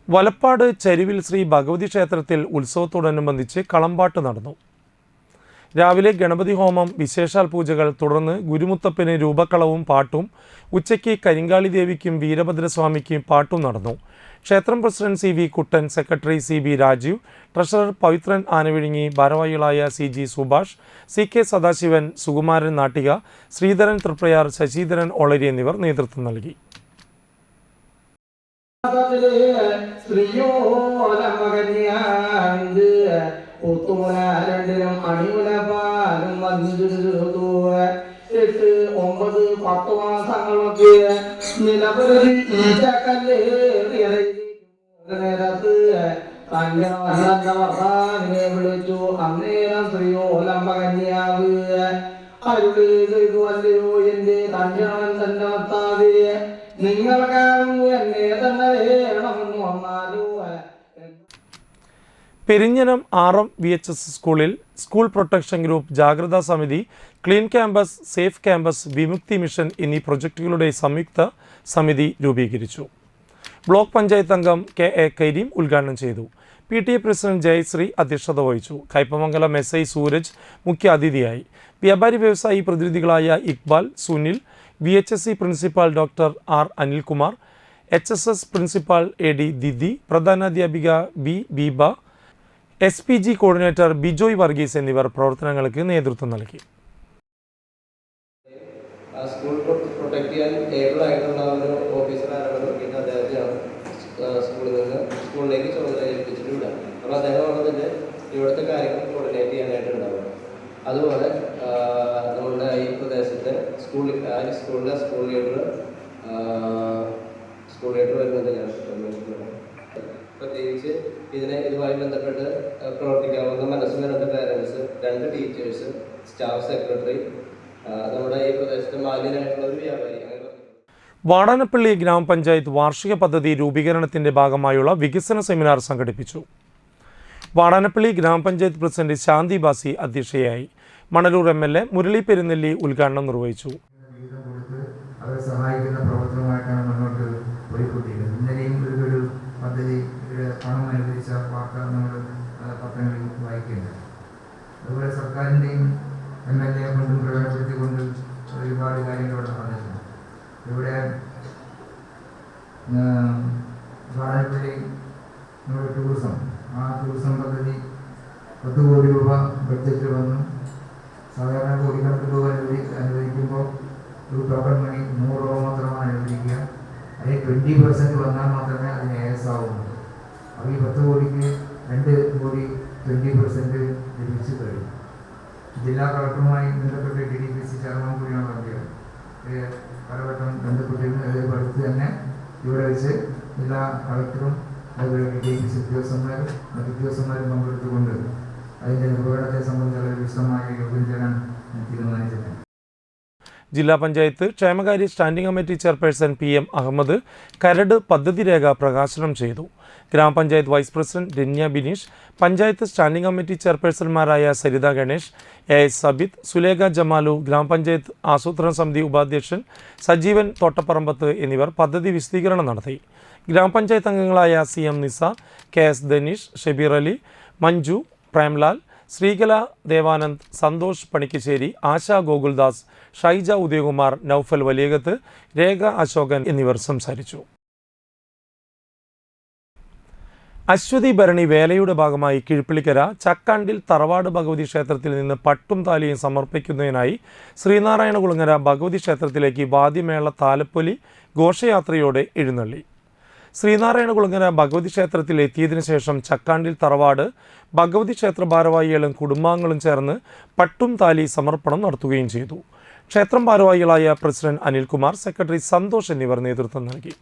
[SPEAKER 1] വലപ്പാട് ചരിവിൽ ശ്രീ ഭഗവതി ക്ഷേത്രത്തിൽ ഉത്സവത്തോടനുബന്ധിച്ച് കളമ്പാട്ട് നടന്നു. രാവിലെ ഗണപതി ഹോമം, വിശേഷാൽ പൂജകൾ, തുടർന്ന് ഗുരുമുത്തപ്പന് രൂപക്കളവും പാട്ടും, ഉച്ചയ്ക്ക് കരിങ്കാളി ദേവിക്കും വീരഭദ്രസ്വാമിക്കും പാട്ടും നടന്നു. ക്ഷേത്രം president C V Kuttan, secretary C B Rajeev, treasurer Pavithran Anavizhungi, ഭാരവാഹികളായ C G Subhash, C K Sadasivan, Sukumaran Nattika, Sreedharan Triprayar, Sasidharan Olari എന്നിവർ നേതൃത്വം നൽകി.
[SPEAKER 14] വിളിച്ചു അന്നേരം ശ്രീയോലമ്പകന്യാവ് അരുളേതല്ലയോ എന്റെ കല്യാണം തന്നെ ഭർത്താവേ, നിങ്ങൾക്കാവും എന്നെ തന്നെ വേണമെന്ന് വന്നാലോ.
[SPEAKER 1] പെരിഞ്ഞനം ആറം VHS സ്കൂളിൽ സ്കൂൾ പ്രൊട്ടക്ഷൻ ഗ്രൂപ്പ്, ജാഗ്രതാ സമിതി, ക്ലീൻ ക്യാമ്പസ്, സേഫ് ക്യാമ്പസ്, വിമുക്തി മിഷൻ എന്നീ പ്രൊജക്ടുകളുടെ സംയുക്ത സമിതി രൂപീകരിച്ചു. ബ്ലോക്ക് പഞ്ചായത്ത് അംഗം KA കരീം ഉദ്ഘാടനം ചെയ്തു. PTA പ്രസിഡന്റ് ജയശ്രീ അധ്യക്ഷത വഹിച്ചു. കയ്പമംഗലം SI സൂരജ് മുഖ്യ അതിഥിയായി. വ്യാപാരി വ്യവസായി പ്രതിനിധികളായ Iqbal, Sunil, VHSE principal doctor R Anilkumar, HSS principal AD Didi, പ്രധാനാധ്യാപിക B Beeba, SPG coordinator Bijoy Varghese എന്നിവർ പ്രവർത്തനങ്ങൾക്ക് നേതൃത്വം നൽകി.
[SPEAKER 15] സ്കൂൾ പ്രൊട്ടക്ട് ചെയ്യാൻ ഏബിൾ ആയിട്ടുള്ള ഒരു ഓഫീസറാണ് നോക്കിയിട്ട് അദ്ദേഹത്തെയാണ് സ്കൂളിൽ നിന്ന് സ്കൂളിലേക്ക് ചുമതല ഏൽപ്പിച്ചിട്ടുണ്ട്. അപ്പോൾ അദ്ദേഹമാണ് തന്നെ ഇവിടുത്തെ കാര്യങ്ങൾ കോർഡിനേറ്റ് ചെയ്യാനായിട്ടുണ്ടാവുക. അതുപോലെ നമ്മളുടെ ഈ പ്രദേശത്തെ സ്കൂൾ ലീഡർ വരുന്നത് ഞാൻ പ്രത്യേകിച്ച് ഇതുമായി ബന്ധപ്പെട്ട് പ്രവർത്തിക്കാവുന്ന മനസ്സ് വരുന്ന പാരൻസ്, 2 ടീച്ചേഴ്സ്, സ്റ്റാഫ് സെക്രട്ടറി, നമ്മുടെ ഈ പ്രദേശത്തെ മാലിന്യമായിട്ടുള്ള ഒരു വ്യാപാരി.
[SPEAKER 1] വാടാനപ്പള്ളി ഗ്രാമപഞ്ചായത്ത് വാർഷിക പദ്ധതി രൂപീകരണത്തിന്റെ ഭാഗമായുള്ള വികസന സെമിനാർ സംഘടിപ്പിച്ചു. വാടാനപ്പള്ളി ഗ്രാമപഞ്ചായത്ത് പ്രസിഡന്റ് ശാന്തി ബാസി അധ്യക്ഷയായി. മണലൂർ MLA മുരളി പെരുന്നെല്ലി ഉദ്ഘാടനം നിർവഹിച്ചു.
[SPEAKER 16] അവരെ സഹായിക്കുന്ന പ്രവർത്തനമായിട്ടാണ് മുന്നോട്ട് പോയിക്കൊണ്ടിരിക്കുന്നത്. ഇന്നലെയും ഒരു പദ്ധതി പണം അനുവദിച്ച വാർത്ത നമ്മൾ പത്രങ്ങളിൽ വായിക്കുന്നുണ്ട്. അതുപോലെ സർക്കാരിൻ്റെയും MLA കൊണ്ടും പ്രയോജനപ്പെടുത്തിക്കൊണ്ടും ഒരുപാട് കാര്യങ്ങൾ നടന്നിട്ടുണ്ട്. ഇവിടെ വാടാനപ്പള്ളി നമ്മുടെ ടൂറിസം പദ്ധതി 10 കോടി രൂപ ബഡ്ജറ്റ് വന്നു. സാധാരണ കോടിക്കണക്കിന് രൂപ അനുവദിക്കുമ്പോൾ ഒരു ടോക്കൺ മണി 100 രൂപ മാത്രമാണ് അനുവദിക്കുക. അതിന് 20% വന്നാൽ മാത്രമേ അതിന് AS ആവുന്നുള്ളൂ. അപ്പോൾ ഈ 10 കോടിക്ക് 2 കോടി 20% ലഭിച്ചു കഴിയും. ജില്ലാ കളക്ടറുമായി ബന്ധപ്പെട്ട് DDPC ചെയർമാൻ കൂടിയാണ് പറഞ്ഞത്. പലവട്ടം ബന്ധപ്പെട്ടിരുന്നു. അടുത്ത് തന്നെ ഇവിടെ വെച്ച് ജില്ലാ കളക്ടറും അതുപോലെ DDPC ഉദ്യോഗസ്ഥന്മാരും മറ്റു ഉദ്യോഗസ്ഥന്മാരും പങ്കെടുത്തുകൊണ്ട് അതിൻ്റെ നിർവഹണത്തെ സംബന്ധിച്ചുള്ള വിശദമായ യോഗം ചേരാൻ തീരുമാനിച്ചിട്ടുണ്ട്.
[SPEAKER 1] ജില്ലാ പഞ്ചായത്ത് ക്ഷേമകാര്യ standing committee chairperson PM Ahammed കരട് പദ്ധതി രേഖ പ്രകാശനം ചെയ്തു. ഗ്രാമപഞ്ചായത്ത് vice president Ranya Bineesh, panchayat standing committee ചെയർപേഴ്സൺമാരായ സരിത ഗണേഷ്, AS സബിത്, സുലേഖ ജമാലു, ഗ്രാമപഞ്ചായത്ത് ആസൂത്രണ സമിതി ഉപാധ്യക്ഷൻ സജീവൻ തോട്ടപ്പറമ്പത്ത് എന്നിവർ പദ്ധതി വിശദീകരണം നടത്തി. ഗ്രാമപഞ്ചായത്ത് അംഗങ്ങളായ CM നിസ, KS ധനീഷ്, ഷബീർ അലി, മഞ്ജു, പ്രേംലാൽ, ശ്രീകല ദേവാനന്ദ്, സന്തോഷ് പണിക്കശ്ശേരി, ആശാ ഗോകുൽദാസ്, ഷൈജ ഉദയകുമാർ, നൌഫൽ വലിയകത്ത്, രേഖ അശോകൻ എന്നിവർ സംസാരിച്ചു. അശ്വതി ഭരണി വേലയുടെ ഭാഗമായി കീഴ്പ്പിളിക്കര ചക്കാണ്ടിൽ തറവാട് ഭഗവതി ക്ഷേത്രത്തിൽ നിന്ന് പട്ടും താലിയും സമർപ്പിക്കുന്നതിനായി ശ്രീനാരായണകുളങ്ങര ഭഗവതി ക്ഷേത്രത്തിലേക്ക് വാദ്യമേള താലപ്പൊലി ഘോഷയാത്രയോടെ എഴുന്നള്ളി. ശ്രീനാരായണകുളങ്ങര ഭഗവതി ക്ഷേത്രത്തിൽ എത്തിയതിനു ശേഷം ചക്കാണ്ടിൽ തറവാട് ഭഗവതി ക്ഷേത്ര ഭാരവാഹികളും കുടുംബാംഗങ്ങളും ചേർന്ന് പട്ടും താലി സമർപ്പണം നടത്തുകയും ചെയ്തു. ക്ഷേത്രം ഭാരവാഹികളായ പ്രസിഡന്റ് അനിൽകുമാർ, സെക്രട്ടറി സന്തോഷ് എന്നിവർ നേതൃത്വം നൽകി.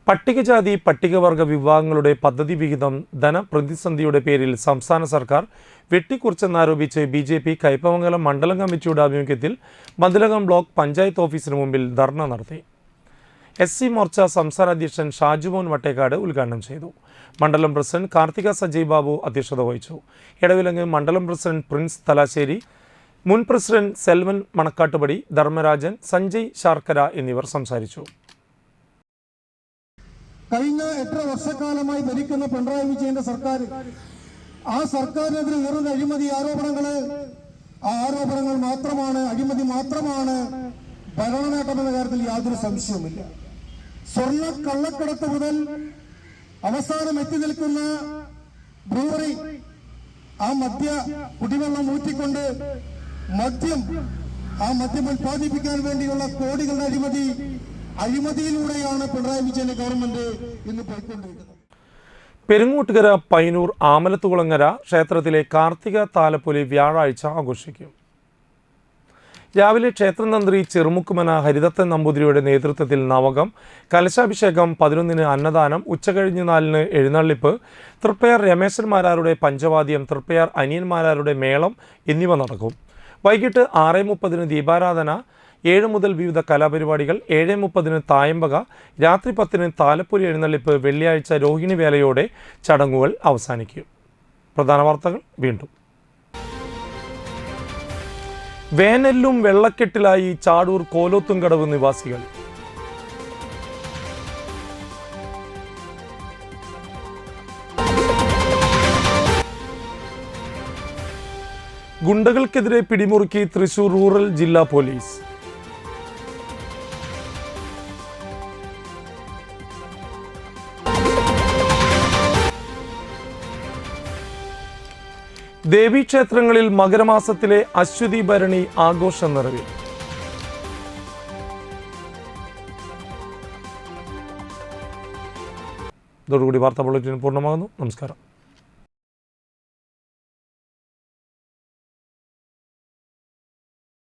[SPEAKER 1] പട്ടികജാതി പട്ടികവർഗ വിഭാഗങ്ങളുടെ പദ്ധതി വിഹിതം ധനപ്രതിസന്ധിയുടെ പേരിൽ സംസ്ഥാന സർക്കാർ വെട്ടിക്കുറച്ചെന്നാരോപിച്ച് BJP കയ്പമംഗലം മണ്ഡലം കമ്മിറ്റിയുടെ ആഭിമുഖ്യത്തിൽ മതിലകം ബ്ലോക്ക് പഞ്ചായത്ത് ഓഫീസിന് മുമ്പിൽ ധർണ നടത്തി. SC മോർച്ച സംസ്ഥാന അധ്യക്ഷൻ ഷാജുമോൻ വട്ടേക്കാട് ഉദ്ഘാടനം ചെയ്തു. മണ്ഡലം പ്രസിഡന്റ് കാർത്തിക സജയ് ബാബു അധ്യക്ഷത വഹിച്ചു. ഇടവിലങ്ങ് മണ്ഡലം പ്രസിഡന്റ് പ്രിൻസ് തലാശ്ശേരി, മുൻ പ്രസിഡന്റ് സെൽവൻ മണക്കാട്ടുപടി, ധർമ്മരാജൻ, സഞ്ജയ് ശാർക്കര എന്നിവർ സംസാരിച്ചു.
[SPEAKER 17] കഴിഞ്ഞ 8 വർഷക്കാലമായി ഭരിക്കുന്ന പിണറായി വിജയന്റെ സർക്കാർ, ആ സർക്കാരിനെതിരെ ഉയർന്ന അഴിമതി ആരോപണങ്ങൾ, ആ ആരോപണങ്ങൾ മാത്രമാണ്, അഴിമതി മാത്രമാണ് ഭരണ നേട്ടമെന്ന കാര്യത്തിൽ യാതൊരു സംശയവുമില്ല. സ്വർണ്ണ കള്ളക്കടത്ത് മുതൽ അവസാനം എത്തി നിൽക്കുന്ന ബ്രൂവറി, ആ മദ്യ കുടിവെള്ളം ഊറ്റിക്കൊണ്ട് ആ മദ്യം ഉൽപ്പാദിപ്പിക്കാൻ വേണ്ടിയുള്ള കോടികളുടെ അഴിമതിയിലൂടെയാണ് പിണറായി വിജയന്റെ ഗവൺമെന്റ് ഇന്ന് പോയിക്കൊണ്ടിരിക്കുന്നത്.
[SPEAKER 1] പെരുങ്ങോട്ടുകര പൈനൂർ ആമലത്തുകുളങ്ങര ക്ഷേത്രത്തിലെ കാർത്തിക താലപ്പൊലി വ്യാഴാഴ്ച ആഘോഷിക്കും. രാവിലെ ക്ഷേത്രതന്ത്രി ചെറുമുക്കുമന ഹരിദത്തൻ നമ്പൂതിരിയുടെ നേതൃത്വത്തിൽ നവകം, കലശാഭിഷേകം, 11-ന് അന്നദാനം, ഉച്ചകഴിഞ്ഞ് 4-ന് എഴുന്നള്ളിപ്പ്, തൃപ്പയാർ രമേശന്മാരാരുടെ പഞ്ചവാദ്യം, തൃപ്പയാർ അനിയന്മാരാരുടെ മേളം എന്നിവ നടക്കും. വൈകിട്ട് 6:30-ന് ദീപാരാധന, 7 മുതൽ വിവിധ കലാപരിപാടികൾ, 7:30-ന് തായമ്പക, രാത്രി 10-ന് താലപ്പൊലി എഴുന്നള്ളിപ്പ്, വെള്ളിയാഴ്ച രോഹിണി വേലയോടെ ചടങ്ങുകൾ അവസാനിക്കും. പ്രധാന വാർത്തകൾ വീണ്ടും. വേനലിലും വെള്ളക്കെട്ടിലായി ചാടൂർ കോലോത്തുംകടവ് നിവാസികൾ. ഗുണ്ടകൾക്കെതിരെ പിടിമുറുക്കി തൃശൂർ റൂറൽ ജില്ലാ പോലീസ്. ദേവീക്ഷേത്രങ്ങളിൽ മകരമാസത്തിലെ അശ്വതി ഭരണി ആഘോഷ നിറവിൽ. ഇതോടുകൂടി വാർത്താ ബുള്ളറ്റിൻ പൂർണ്ണമാകുന്നു. നമസ്കാരം.